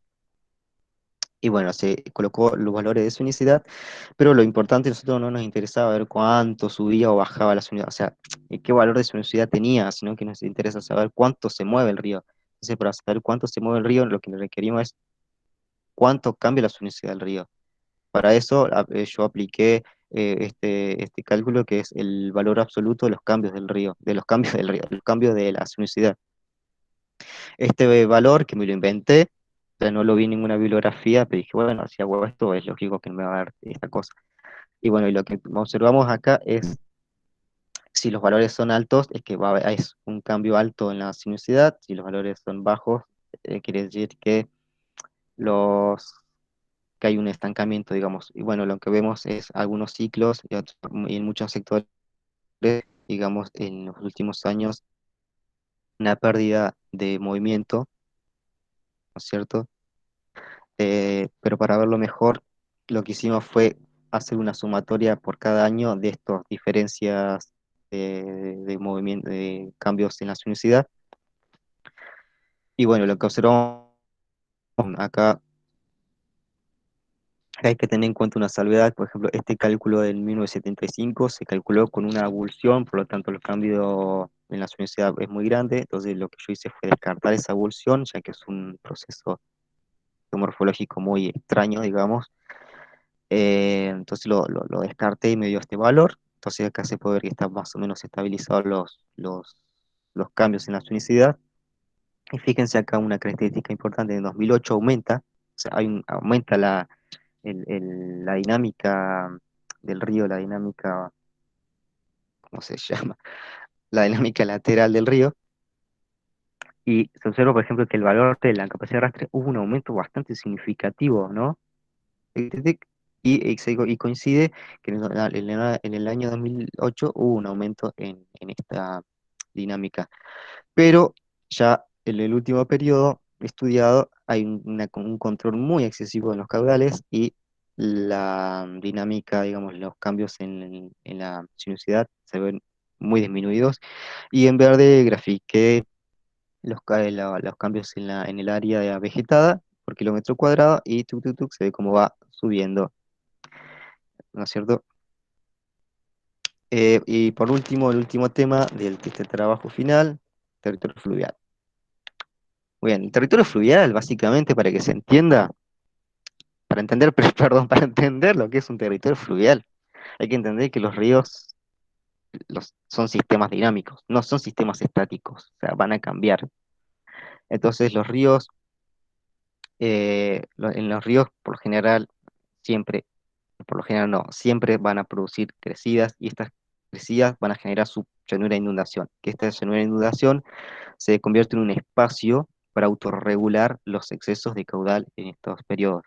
Y bueno, se colocó los valores de sunicidad, pero lo importante a nosotros no nos interesaba ver cuánto subía o bajaba la sunicidad, o sea, qué valor de sunicidad tenía, sino que nos interesa saber cuánto se mueve el río. Entonces, para saber cuánto se mueve el río, lo que le requerimos es cuánto cambia la sunicidad del río. Para eso yo apliqué este cálculo que es el valor absoluto de los cambios del río, de los cambios del río, los cambios de la sunicidad. Este valor que me lo inventé, o sea, no lo vi en ninguna bibliografía, pero dije, bueno, si hago esto es lógico que me va a dar esta cosa. Y bueno, y lo que observamos acá es, si los valores son altos, es que es un cambio alto en la sinuosidad, si los valores son bajos, quiere decir que los que hay un estancamiento, digamos. Y bueno, lo que vemos es algunos ciclos y en muchos sectores, digamos, en los últimos años, una pérdida de movimiento, ¿no es cierto? Pero para verlo mejor, lo que hicimos fue hacer una sumatoria por cada año de estas diferencias de movimiento, de cambios en la sinuosidad. Y bueno, lo que observamos acá, hay que tener en cuenta una salvedad. Por ejemplo, este cálculo del 1975 se calculó con una abulsión, por lo tanto los cambios en la sinuosidad es muy grande, entonces lo que yo hice fue descartar esa abulsión, ya que es un proceso morfológico muy extraño, digamos. Entonces lo descarté y me dio este valor. Entonces acá se puede ver que están más o menos estabilizados los cambios en la sunicidad. Y fíjense acá una característica importante, en 2008 aumenta, o sea, aumenta la dinámica del río, la dinámica, ¿cómo se llama? La dinámica lateral del río. Y se observa, por ejemplo, que el valor de la capacidad de arrastre hubo un aumento bastante significativo, ¿no? Tic, tic, tic. Y coincide que en el año 2008 hubo un aumento en esta dinámica. Pero ya en el último periodo estudiado hay un control muy excesivo en los caudales y la dinámica, digamos, los cambios en la sinuosidad se ven muy disminuidos. Y en verde grafiqué los cambios en el área vegetada por kilómetro cuadrado y se ve cómo va subiendo, ¿no es cierto? Y por último, el último tema de este trabajo final, territorio fluvial. Muy bien, el territorio fluvial, básicamente, para que se entienda, para entender, perdón, para entender lo que es un territorio fluvial, hay que entender que los ríos son sistemas dinámicos, no son sistemas estáticos, o sea, van a cambiar. Entonces, en los ríos, por lo general, siempre, por lo general no, siempre van a producir crecidas y estas crecidas van a generar su llanura de inundación, que esta llanura de inundación se convierte en un espacio para autorregular los excesos de caudal en estos periodos.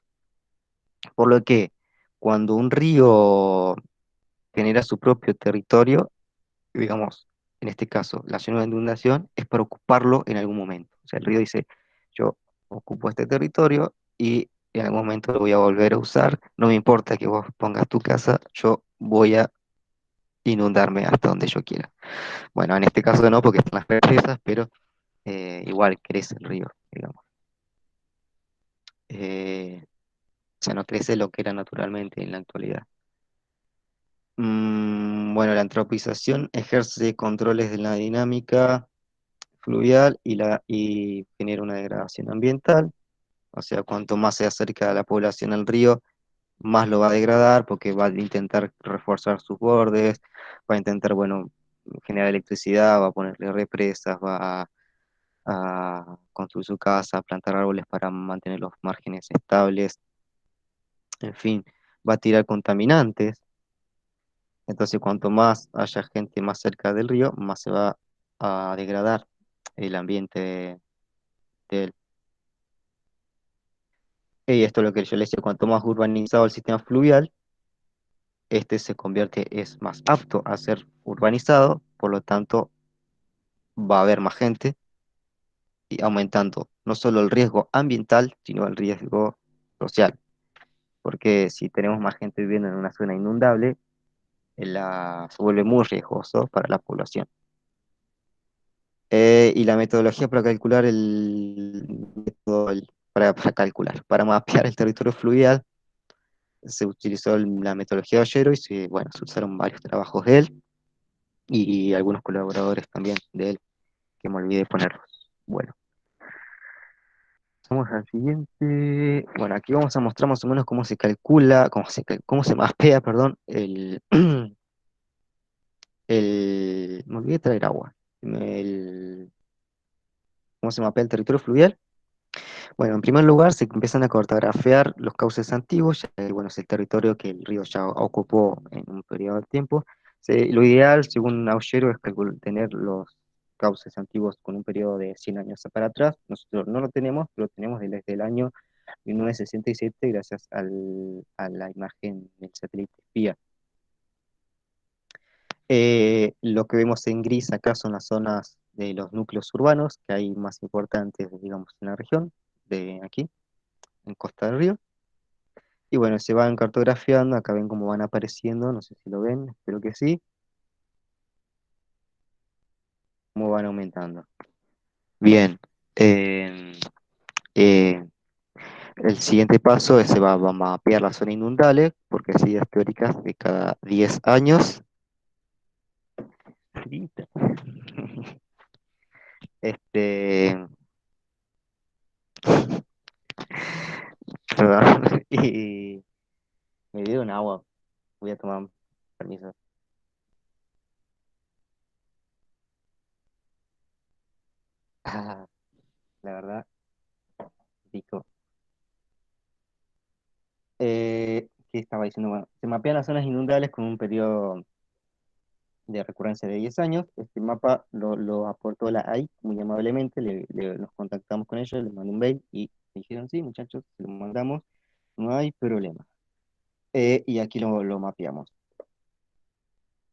Por lo que cuando un río genera su propio territorio, digamos, en este caso, la zona de inundación es para ocuparlo en algún momento. O sea, el río dice, yo ocupo este territorio y en algún momento lo voy a volver a usar, no me importa que vos pongas tu casa, yo voy a inundarme hasta donde yo quiera. Bueno, en este caso no, porque están las represas, pero igual crece el río, digamos. O sea, no crece lo que era naturalmente en la actualidad. Bueno, la antropización ejerce controles de la dinámica fluvial y genera una degradación ambiental. O sea, cuanto más se acerca a la población al río, más lo va a degradar porque va a intentar reforzar sus bordes, va a intentar, bueno, generar electricidad, va a ponerle represas, a construir su casa, plantar árboles para mantener los márgenes estables, en fin, va a tirar contaminantes. Entonces, cuanto más haya gente más cerca del río, más se va a degradar el ambiente de él. Y esto es lo que yo le decía, cuanto más urbanizado el sistema fluvial, este se convierte, es más apto a ser urbanizado, por lo tanto va a haber más gente y aumentando no solo el riesgo ambiental, sino el riesgo social. Porque si tenemos más gente viviendo en una zona inundable, se vuelve muy riesgoso para la población. Y la metodología para calcular para mapear el territorio fluvial, se utilizó la metodología de Ollero y bueno, se usaron varios trabajos de él y algunos colaboradores también de él, que me olvidé ponerlos. Bueno, vamos al siguiente. Bueno, aquí vamos a mostrar más o menos cómo se calcula, cómo se mapea, perdón, me olvidé de traer agua. ¿Cómo se mapea el territorio fluvial? Bueno, en primer lugar se empiezan a cartografiar los cauces antiguos, ya que, bueno, es el territorio que el río ya ocupó en un periodo de tiempo. Lo ideal, según Aullero, es tener los cauces antiguos con un periodo de 100 años para atrás. Nosotros no lo tenemos, pero lo tenemos desde el año 1967 gracias a la imagen del satélite espía. Lo que vemos en gris acá son las zonas de los núcleos urbanos que hay más importantes, digamos, en la región, de aquí, en Costa del Río. Y bueno, se van cartografiando, acá ven cómo van apareciendo, no sé si lo ven, espero que sí, cómo van aumentando. Bien, eh, eh, el siguiente paso es se va a mapear la zona inundable por crecidas teóricas de cada 10 años. Este, perdón, y me dieron agua, voy a tomar permiso. Ah, la verdad, pico. ¿Qué estaba diciendo? Bueno, se mapean las zonas inundables con un periodo de recurrencia de 10 años. Este mapa lo aportó la AI muy amablemente, nos contactamos con ellos, les mandé un mail y dijeron, sí, muchachos, se lo mandamos, no hay problema. Y aquí lo mapeamos.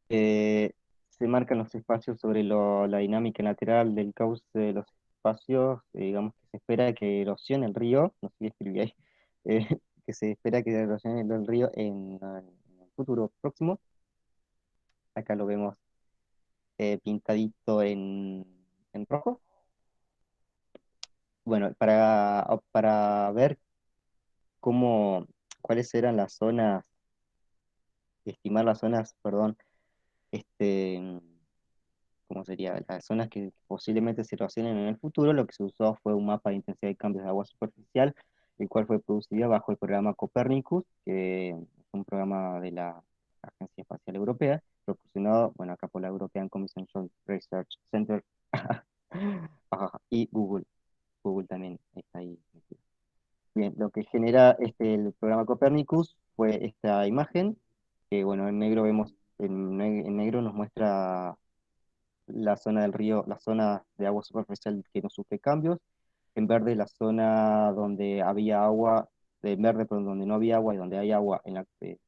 Se marcan los espacios sobre la dinámica lateral del cauce de los espacios, digamos que se espera que erosione el río, no sé si escribí ahí, eh, que se espera que erosione el río en el futuro próximo. Acá lo vemos pintadito en rojo. Bueno, para ver cuáles eran las zonas, estimar las zonas, perdón, este, ¿cómo sería? Las zonas que posiblemente se erosionen en el futuro, lo que se usó fue un mapa de intensidad de cambios de agua superficial, el cual fue producido bajo el programa Copernicus, que es un programa de la Agencia Espacial Europea, proporcionado, bueno, acá por la European Commission Research Center, y Google también está ahí. Bien, lo que genera el programa Copernicus fue esta imagen, que bueno, en negro vemos, en negro nos muestra la zona del río, la zona de agua superficial que no sufre cambios, en verde la zona donde había agua, en verde perdón, donde no había agua y donde hay agua,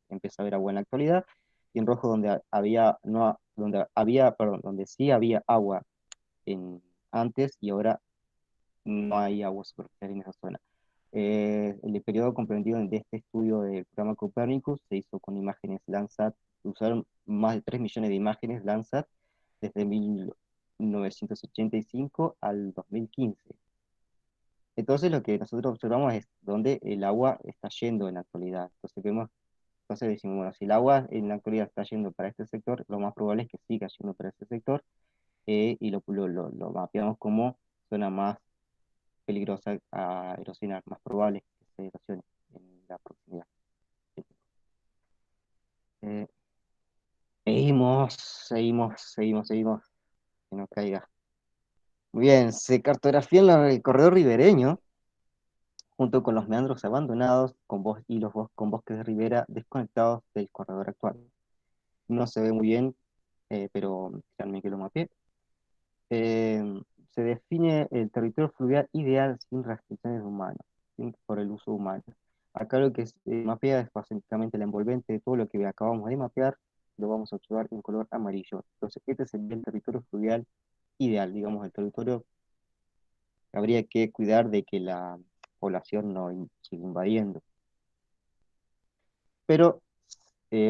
empieza a haber agua en la actualidad, y en rojo donde había, no, donde había, perdón, donde sí había agua antes y ahora no hay agua superficial en esa zona. El periodo comprendido de este estudio del programa Copernicus se hizo con imágenes Landsat, usaron más de 3 millones de imágenes Landsat desde 1985 al 2015. Entonces lo que nosotros observamos es dónde el agua está yendo en la actualidad. Entonces decimos, bueno, si el agua en la actualidad está yendo para este sector, lo más probable es que siga yendo para este sector. y lo mapeamos como zona más peligrosa a erosionar, más probable que se erosione en la proximidad. Eh, seguimos, que no caiga. Muy bien, se cartografía el corredor ribereño, junto con los meandros abandonados con bosques de ribera desconectados del corredor actual. No se ve muy bien, pero créanme que lo mapeé. Eh, Se define el territorio fluvial ideal sin restricciones humanas, por el uso humano. Acá lo que se mapea es básicamente la envolvente de todo lo que acabamos de mapear, lo vamos a observar en color amarillo. Entonces, este sería el territorio fluvial ideal, digamos, el territorio que habría que cuidar de que la población no siga invadiendo. Pero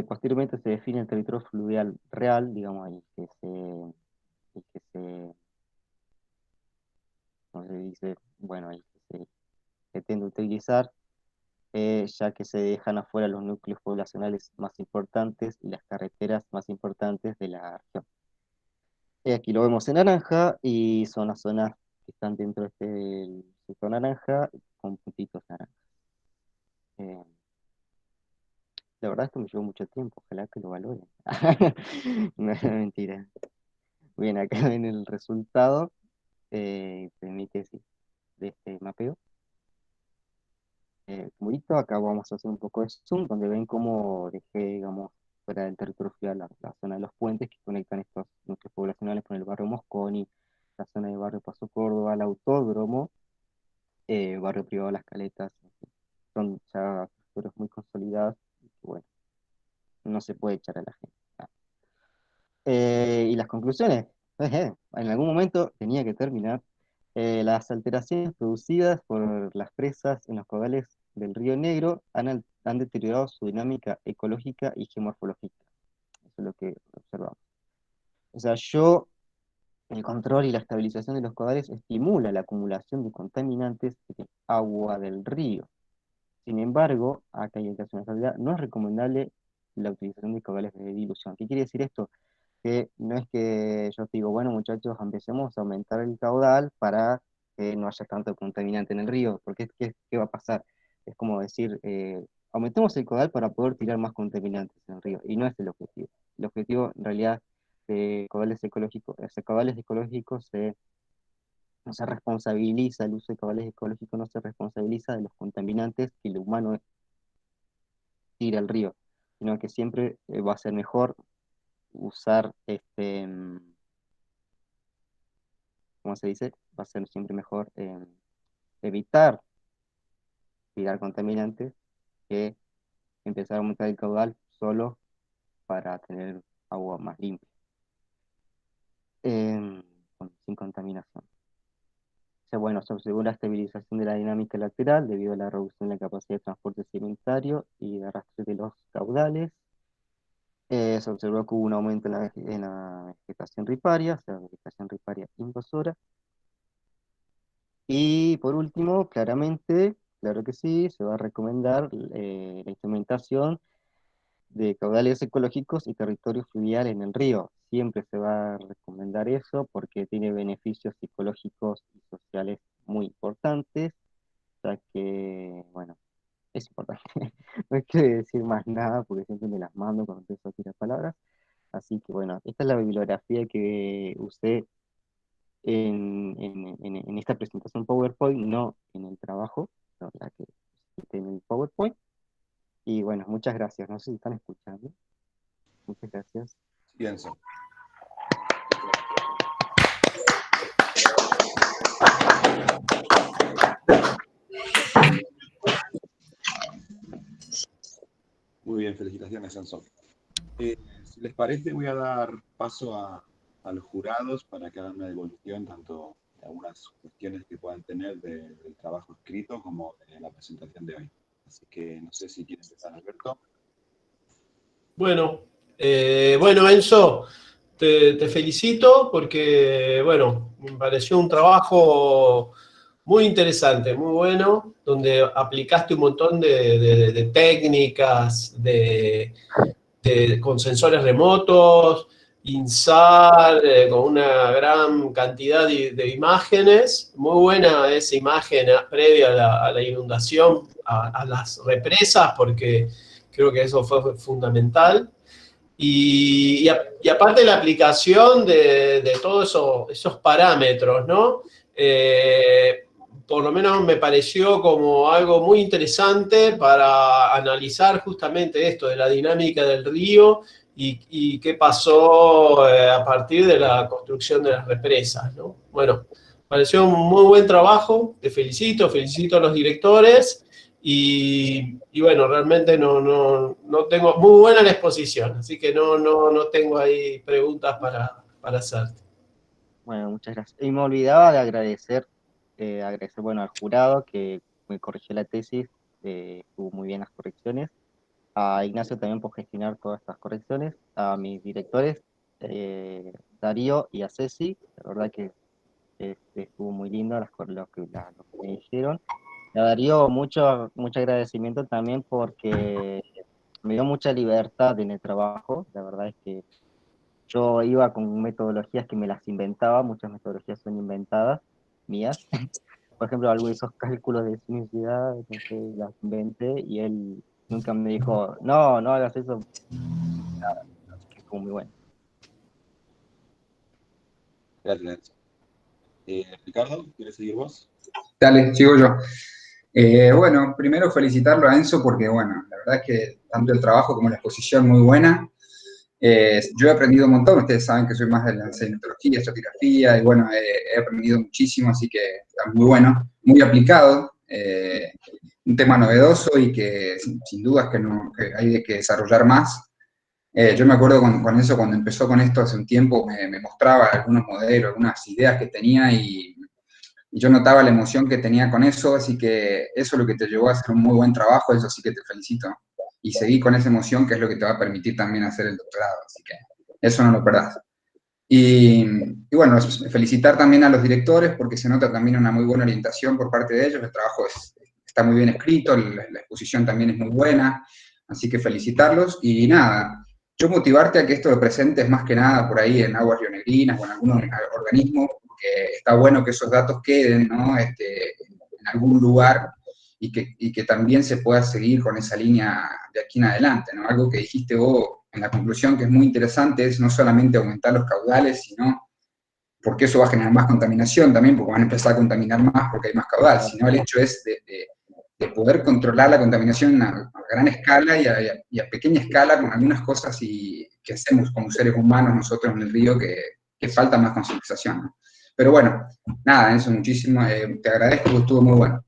posteriormente se define el territorio fluvial real, digamos, el que se, ¿cómo se dice? Bueno, el que se pretende utilizar, ya que se dejan afuera los núcleos poblacionales más importantes y las carreteras más importantes de la región. Aquí lo vemos en naranja y son las zonas que están dentro de este sector naranja con puntitos naranjas. Eh, la verdad esto me llevó mucho tiempo, ojalá que lo valoren. No es mentira. Bien, acá ven el resultado permite de este mapeo. Como visto, acá vamos a hacer un poco de zoom, donde ven cómo dejé, digamos, fuera del territorio fluvial la zona de los puentes que conectan estos núcleos poblacionales con el barrio Mosconi, la zona de barrio Paso Córdoba, el autódromo, barrio privado Las Caletas. En fin. Son ya sectores muy consolidados y que, bueno, no se puede echar a la gente. Y las conclusiones, en algún momento tenía que terminar. Las alteraciones producidas por las presas en los caudales del Río Negro han deteriorado su dinámica ecológica y geomorfológica. Eso es lo que observamos. O sea, el control y la estabilización de los caudales estimula la acumulación de contaminantes de agua del río. Sin embargo, acá hay que hacer una salvedad, no es recomendable la utilización de caudales de dilución. ¿Qué quiere decir esto? Que no es que yo te digo, bueno muchachos, empecemos a aumentar el caudal para que no haya tanto contaminante en el río, porque ¿qué va a pasar? Es como decir, aumentemos el caudal para poder tirar más contaminantes en el río, y no es el objetivo. El objetivo, en realidad, de caudales ecológicos no se responsabiliza, el uso de caudales ecológicos no se responsabiliza de los contaminantes que el humano tira al río, sino que siempre va a ser mejor usar ¿cómo se dice? Va a ser siempre mejor evitar tirar contaminantes que empezar a aumentar el caudal solo para tener agua más limpia, sin contaminación. O sea, bueno, se observó la estabilización de la dinámica lateral debido a la reducción de la capacidad de transporte sedimentario y de arrastre de los caudales. Se observó que hubo un aumento en la vegetación riparia, o sea, vegetación riparia invasora. Y por último, claramente, claro que sí, se va a recomendar la implementación de caudales ecológicos y territorio fluvial en el río. Siempre se va a recomendar eso porque tiene beneficios psicológicos y sociales muy importantes, ya que, bueno, es importante. No hay que decir más nada porque siempre me las mando cuando empiezo a tirar palabras. Así que, bueno, esta es la bibliografía que usé en esta presentación PowerPoint, no en el trabajo, no, la que hice en el PowerPoint. Y bueno, muchas gracias. No sé si están escuchando. Muchas gracias. Pienso. Muy bien, felicitaciones, Enzo. Si les parece, voy a dar paso a los jurados para que hagan una devolución tanto de algunas cuestiones que puedan tener del trabajo escrito como de la presentación de hoy. Así que no sé si quiere empezar, Alberto. Bueno, Enzo, te felicito porque, bueno, me pareció un trabajo muy interesante, muy bueno, donde aplicaste un montón de técnicas con sensores remotos INSAR, con una gran cantidad de imágenes. Muy buena esa imagen previa a la inundación, a las represas, porque creo que eso fue fundamental. Y aparte la aplicación de todos esos parámetros, ¿no? Por lo menos me pareció como algo muy interesante para analizar justamente esto de la dinámica del río y qué pasó a partir de la construcción de las represas, ¿no? Bueno, pareció un muy buen trabajo, te felicito, felicito a los directores. Y bueno, realmente no tengo, muy buena la exposición, así que no tengo ahí preguntas para hacerte. Bueno, muchas gracias. Y me olvidaba de agradecer, bueno, al jurado que me corrigió la tesis, estuvo muy bien las correcciones, a Ignacio también por gestionar todas estas correcciones, a mis directores, Darío y a Ceci, la verdad que estuvo muy lindo lo que me dijeron. A Darío, mucho agradecimiento también porque me dio mucha libertad en el trabajo, la verdad es que yo iba con metodologías que me las inventaba, muchas metodologías son inventadas, mías. Por ejemplo, algo de esos cálculos de sismicidad, no sé, las inventé y él nunca me dijo, no hagas eso, así que estuvo muy bueno. Gracias. Ricardo, ¿quieres seguir vos? Dale, sigo yo. Bueno, primero felicitarlo a Enzo porque, bueno, la verdad es que tanto el trabajo como la exposición muy buena. Yo he aprendido un montón, ustedes saben que soy más de la cinematografía, estratigrafía, y bueno, he aprendido muchísimo, así que está muy bueno, muy aplicado, un tema novedoso y que sin dudas que hay que desarrollar más. Yo me acuerdo con eso, cuando empezó con esto hace un tiempo, me mostraba algunos modelos, algunas ideas que tenía y yo notaba la emoción que tenía con eso, así que eso es lo que te llevó a hacer un muy buen trabajo, eso sí que te felicito. Y seguí con esa emoción, que es lo que te va a permitir también hacer el doctorado, así que eso no lo perdás. Y bueno, felicitar también a los directores, porque se nota también una muy buena orientación por parte de ellos, el trabajo está muy bien escrito, la exposición también es muy buena, así que felicitarlos. Y nada, yo motivarte a que esto lo presentes más que nada por ahí en Aguas Rionegrinas o en algunos organismos, porque está bueno que esos datos queden, ¿no? En algún lugar y que también se pueda seguir con esa línea de aquí en adelante, ¿no? Algo que dijiste vos en la conclusión que es muy interesante es no solamente aumentar los caudales, sino porque eso va a generar más contaminación también, porque van a empezar a contaminar más porque hay más caudal, sino el hecho es de poder controlar la contaminación a gran escala y a pequeña escala con algunas cosas que hacemos como seres humanos nosotros en el río que falta más concientización, ¿no? Pero bueno, nada, eso muchísimo, te agradezco, estuvo muy bueno.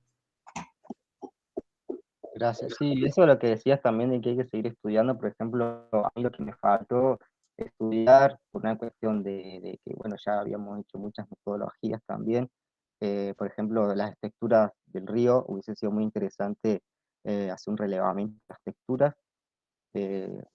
Gracias. Sí, eso es lo que decías también de que hay que seguir estudiando. Por ejemplo, a mí lo que me faltó estudiar, por una cuestión de que, bueno, ya habíamos hecho muchas metodologías también. Por ejemplo, las texturas del río, hubiese sido muy interesante hacer un relevamiento de las texturas.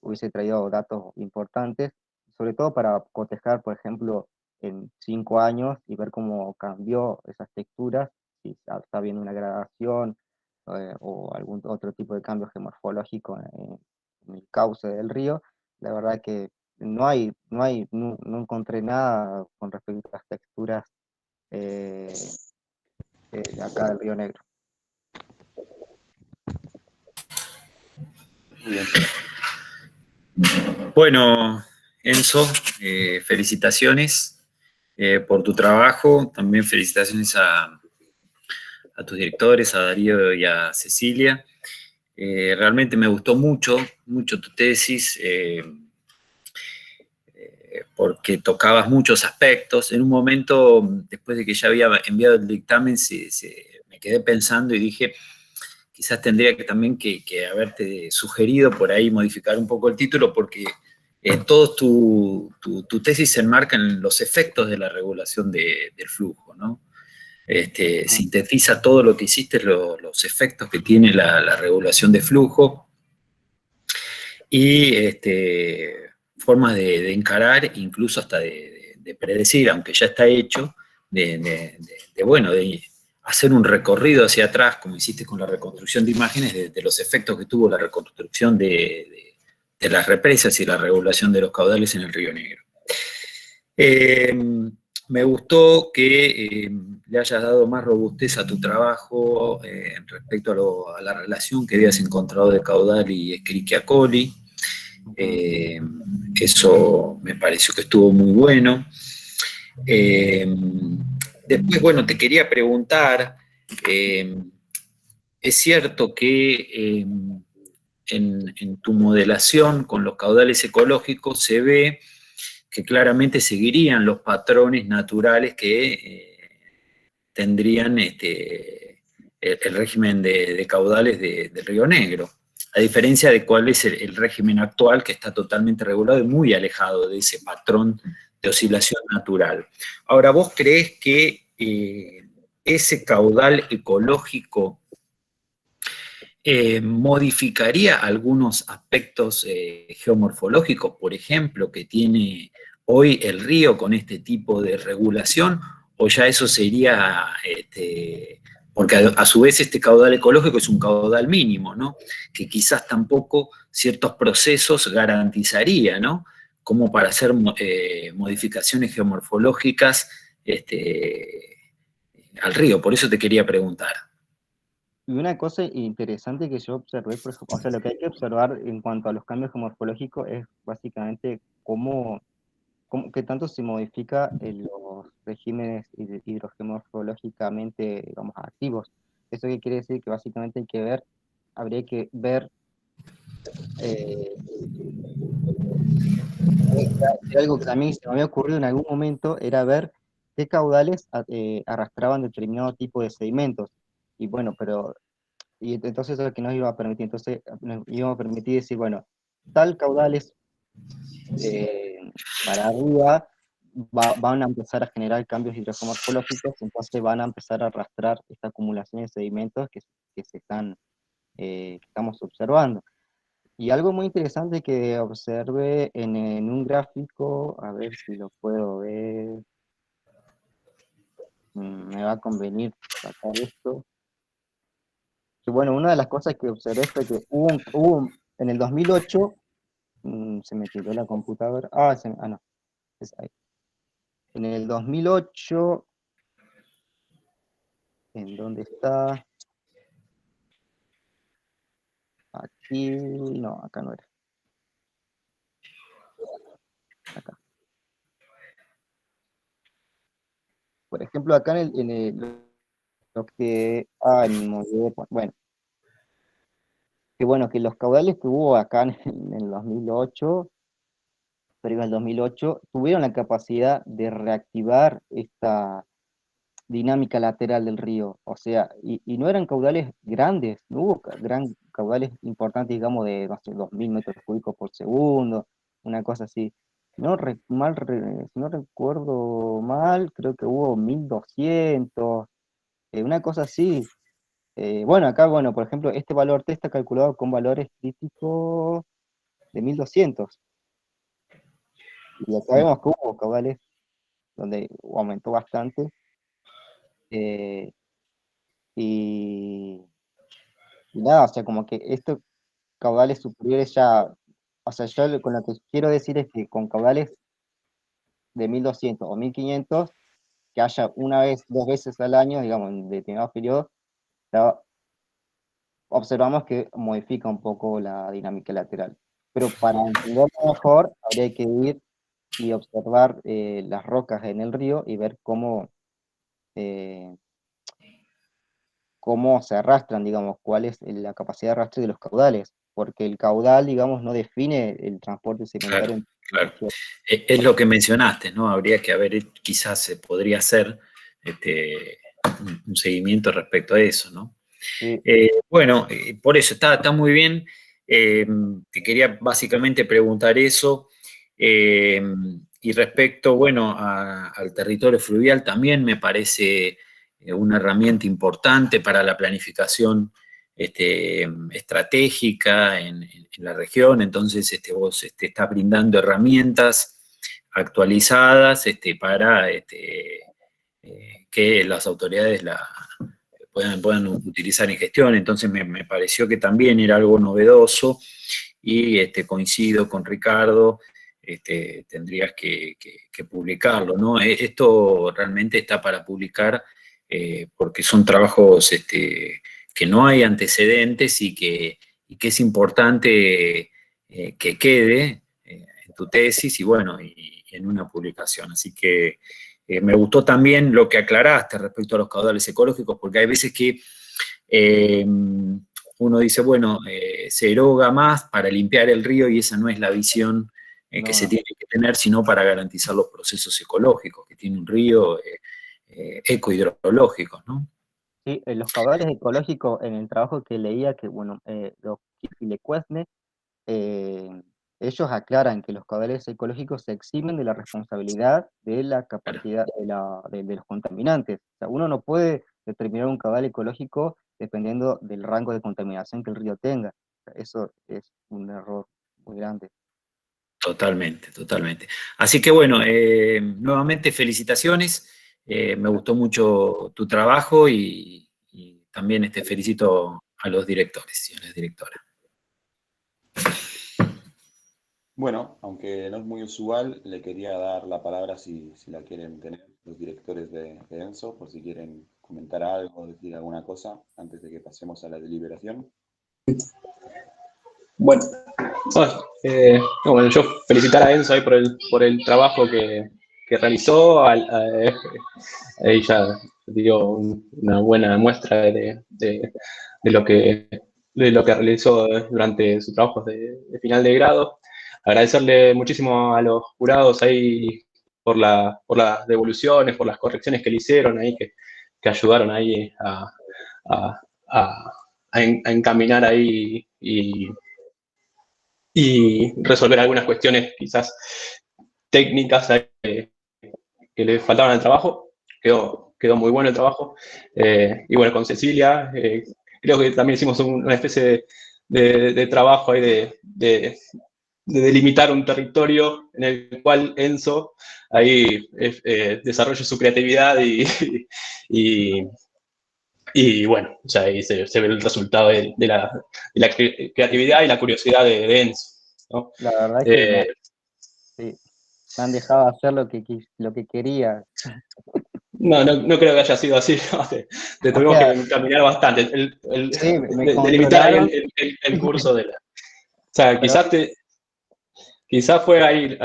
Hubiese traído datos importantes, sobre todo para cotejar, por ejemplo, en 5 años y ver cómo cambió esas texturas, si está habiendo una gradación o algún otro tipo de cambio geomorfológico en el cauce del río. La verdad que no encontré nada con respecto a las texturas eh, de acá del Río Negro. Muy bien. Bueno, Enzo, felicitaciones por tu trabajo, también felicitaciones a tus directores, a Darío y a Cecilia. Realmente me gustó mucho tu tesis, porque tocabas muchos aspectos. En un momento, después de que ya había enviado el dictamen, me quedé pensando y dije, quizás tendría que también que haberte sugerido por ahí modificar un poco el título, porque todo tu tesis se enmarca en los efectos de la regulación del flujo, ¿no? Sintetiza todo lo que hiciste, los efectos que tiene la regulación de flujo y formas de encarar, incluso hasta de predecir, aunque ya está hecho, de hacer un recorrido hacia atrás, como hiciste con la reconstrucción de imágenes, de los efectos que tuvo la reconstrucción de las represas y la regulación de los caudales en el Río Negro. Me gustó que le hayas dado más robustez a tu trabajo respecto a la relación que habías encontrado de caudal y Escherichia coli. Eso me pareció que estuvo muy bueno. Después, bueno, te quería preguntar, es cierto que en tu modelación con los caudales ecológicos se ve que claramente seguirían los patrones naturales que tendrían el régimen de caudales del Río Negro, a diferencia de cuál es el régimen actual, que está totalmente regulado y muy alejado de ese patrón de oscilación natural. Ahora, ¿vos creés que ese caudal ecológico modificaría algunos aspectos geomorfológicos, por ejemplo, que tiene hoy el río con este tipo de regulación, o ya eso sería, porque a su vez este caudal ecológico es un caudal mínimo, ¿no? Que quizás tampoco ciertos procesos garantizaría, ¿no? Como para hacer modificaciones geomorfológicas al río. Por eso te quería preguntar. Y una cosa interesante que yo observé, por ejemplo, o sea, lo que hay que observar en cuanto a los cambios geomorfológicos es básicamente qué tanto se modifica los regímenes hidrogeomorfológicamente, digamos, activos. ¿Eso qué quiere decir? Que básicamente habría que ver, algo que también se me había ocurrido en algún momento, era ver qué caudales arrastraban determinado tipo de sedimentos. Y bueno, y entonces eso es lo que nos iba a permitir. Entonces nos iba a permitir decir, bueno, tal caudales para arriba van a empezar a generar cambios hidrogeomorfológicos, entonces van a empezar a arrastrar esta acumulación de sedimentos que estamos observando. Y algo muy interesante que observé en un gráfico, a ver si lo puedo ver, me va a convenir sacar esto. Que bueno, una de las cosas que observé fue que en el 2008, se me tiró la computadora, no, es ahí. En el 2008, ¿en dónde está? Aquí, no, acá no era. Acá. Por ejemplo, acá lo que, bueno, que los caudales que hubo acá en el 2008, pero en el 2008, tuvieron la capacidad de reactivar esta dinámica lateral del río, o sea, y no eran caudales grandes, no hubo caudales importantes, digamos, de, no sé, 2000 metros cúbicos por segundo, una cosa así. Si no recuerdo mal, creo que hubo 1200, una cosa así. Bueno, acá, bueno, por ejemplo, este valor T está calculado con valores críticos de 1200, y acá vemos que hubo caudales donde aumentó bastante. eh, y, y nada, o sea, como que estos caudales superiores ya, o sea, yo con lo que quiero decir es que con caudales de 1200 o 1500, que haya una vez, 2 veces al año, digamos, en determinados periodos, ya observamos que modifica un poco la dinámica lateral. Pero para entenderlo mejor, habría que ir y observar las rocas en el río y ver eh, cómo se arrastran, digamos, cuál es la capacidad de arrastre de los caudales, porque el caudal, digamos, no define el transporte sedimentario. Claro. Es lo que mencionaste, ¿no? Habría que ver, quizás se podría hacer un seguimiento respecto a eso, ¿no? Sí. Bueno, por eso está muy bien. Te quería básicamente preguntar eso. Y respecto, bueno, al territorio fluvial también me parece una herramienta importante para la planificación estratégica en la región. Entonces, vos estás brindando herramientas actualizadas para que las autoridades puedan utilizar en gestión. Entonces me pareció que también era algo novedoso y coincido con Ricardo tendrías que publicarlo, ¿no? Esto realmente está para publicar porque son trabajos que no hay antecedentes y que es importante que quede en tu tesis y bueno, y en una publicación. Así que me gustó también lo que aclaraste respecto a los caudales ecológicos, porque hay veces que uno dice, bueno, se eroga más para limpiar el río y esa no es la visión que se tiene que tener, sino para garantizar los procesos ecológicos que tiene un río ecohidrológicos, ¿no? Sí, los caudales ecológicos en el trabajo que leía, que bueno, los Filecuesne, ellos aclaran que los caudales ecológicos se eximen de la responsabilidad de la capacidad de los contaminantes. O sea, uno no puede determinar un caudal ecológico dependiendo del rango de contaminación que el río tenga. O sea, eso es un error muy grande. Totalmente, totalmente. Así que bueno, nuevamente felicitaciones. Me gustó mucho tu trabajo y también felicito a los directores y a las directoras. Bueno, aunque no es muy usual, le quería dar la palabra si la quieren tener los directores de ENSO, por si quieren comentar algo o decir alguna cosa antes de que pasemos a la deliberación. Bueno, yo felicitar a Enzo ahí por el trabajo que realizó. Ahí ya dio una buena muestra de lo que realizó durante su trabajo de final de grado. Agradecerle muchísimo a los jurados ahí por las devoluciones, por las correcciones que le hicieron ahí, que ayudaron ahí a encaminar ahí y resolver algunas cuestiones quizás técnicas que le faltaban al trabajo. Quedó muy bueno el trabajo. Y bueno, con Cecilia, creo que también hicimos una especie de trabajo ahí de delimitar un territorio en el cual Enzo ahí desarrolle su creatividad y bueno, ya ahí se ve el resultado de la creatividad y la curiosidad de Enzo, ¿no? La verdad es que sí, me han dejado hacer lo que quería. No creo que haya sido así, ¿no? Te tuvimos que encaminar bastante, Sí, me delimitar ahí controlaron. el curso de la... O sea, quizás fue ahí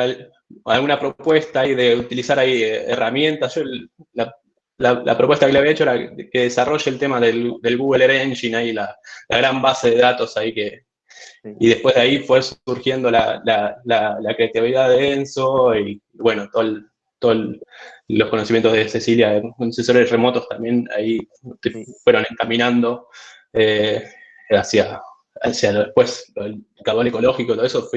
alguna propuesta ahí de utilizar ahí herramientas. Yo la propuesta que le había hecho era que desarrolle el tema del Google Earth Engine, ahí la gran base de datos ahí y después de ahí fue surgiendo la creatividad de Enzo y bueno, los conocimientos de Cecilia, de sensores remotos también ahí fueron encaminando hacia después el caudal ecológico, todo eso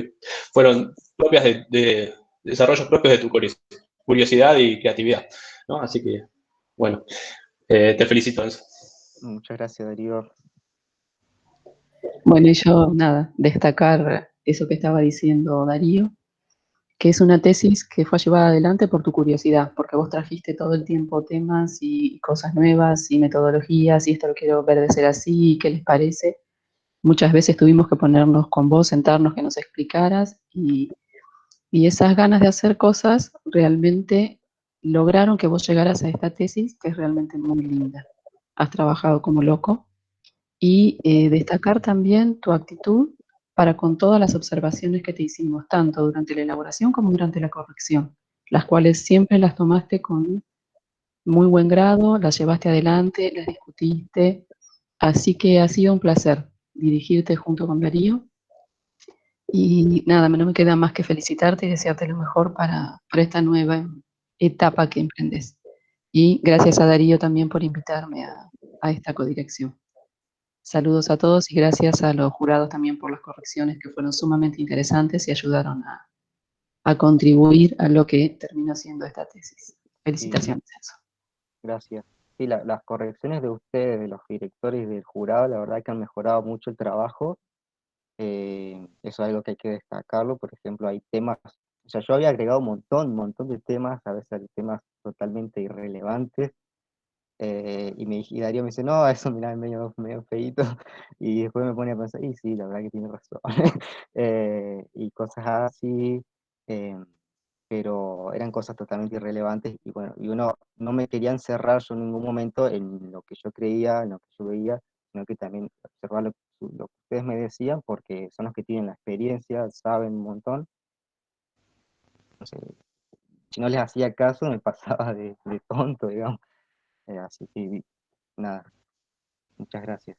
fueron propias de desarrollos propios de tu curiosidad y creatividad, ¿no? Así que, bueno, te felicito, Enzo. Muchas gracias, Darío. Bueno, y yo, nada, destacar eso que estaba diciendo Darío, que es una tesis que fue llevada adelante por tu curiosidad, porque vos trajiste todo el tiempo temas y cosas nuevas y metodologías, y esto lo quiero ver de ser así, ¿qué les parece? Muchas veces tuvimos que ponernos con vos, sentarnos, que nos explicaras, y esas ganas de hacer cosas realmente lograron que vos llegaras a esta tesis, que es realmente muy linda. Has trabajado como loco. Y destacar también tu actitud para con todas las observaciones que te hicimos, tanto durante la elaboración como durante la corrección, las cuales siempre las tomaste con muy buen grado, las llevaste adelante, las discutiste, así que ha sido un placer dirigirte junto con Darío. Y nada, no me queda más que felicitarte y desearte lo mejor para esta nueva etapa que emprendes. Y gracias a Darío también por invitarme a esta codirección. Saludos a todos y gracias a los jurados también por las correcciones que fueron sumamente interesantes y ayudaron a contribuir a lo que terminó siendo esta tesis. Felicitaciones. Sí, gracias. Sí, las correcciones de ustedes, de los directores y del jurado, la verdad que han mejorado mucho el trabajo. Eso es algo que hay que destacarlo. Por ejemplo, hay temas, o sea, yo había agregado un montón de temas, a veces temas totalmente irrelevantes. Y Darío me dice, no, eso mirá, es medio feíto. Y después me pone a pensar, y sí, la verdad que tiene razón. Y cosas así. eh, pero eran cosas totalmente irrelevantes y bueno, y uno no me quería encerrar yo en ningún momento en lo que yo creía, en lo que yo veía, sino que también observar lo que ustedes me decían, porque son los que tienen la experiencia, saben un montón. No sé, si no les hacía caso me pasaba de tonto, digamos. Así que nada, muchas gracias.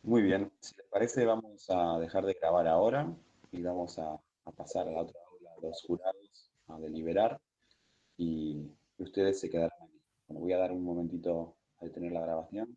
Muy bien, si les parece vamos a dejar de grabar ahora y vamos a pasar a la otra aula, a los jurados, a deliberar y ustedes se quedarán aquí. Bueno, voy a dar un momentito a detener la grabación.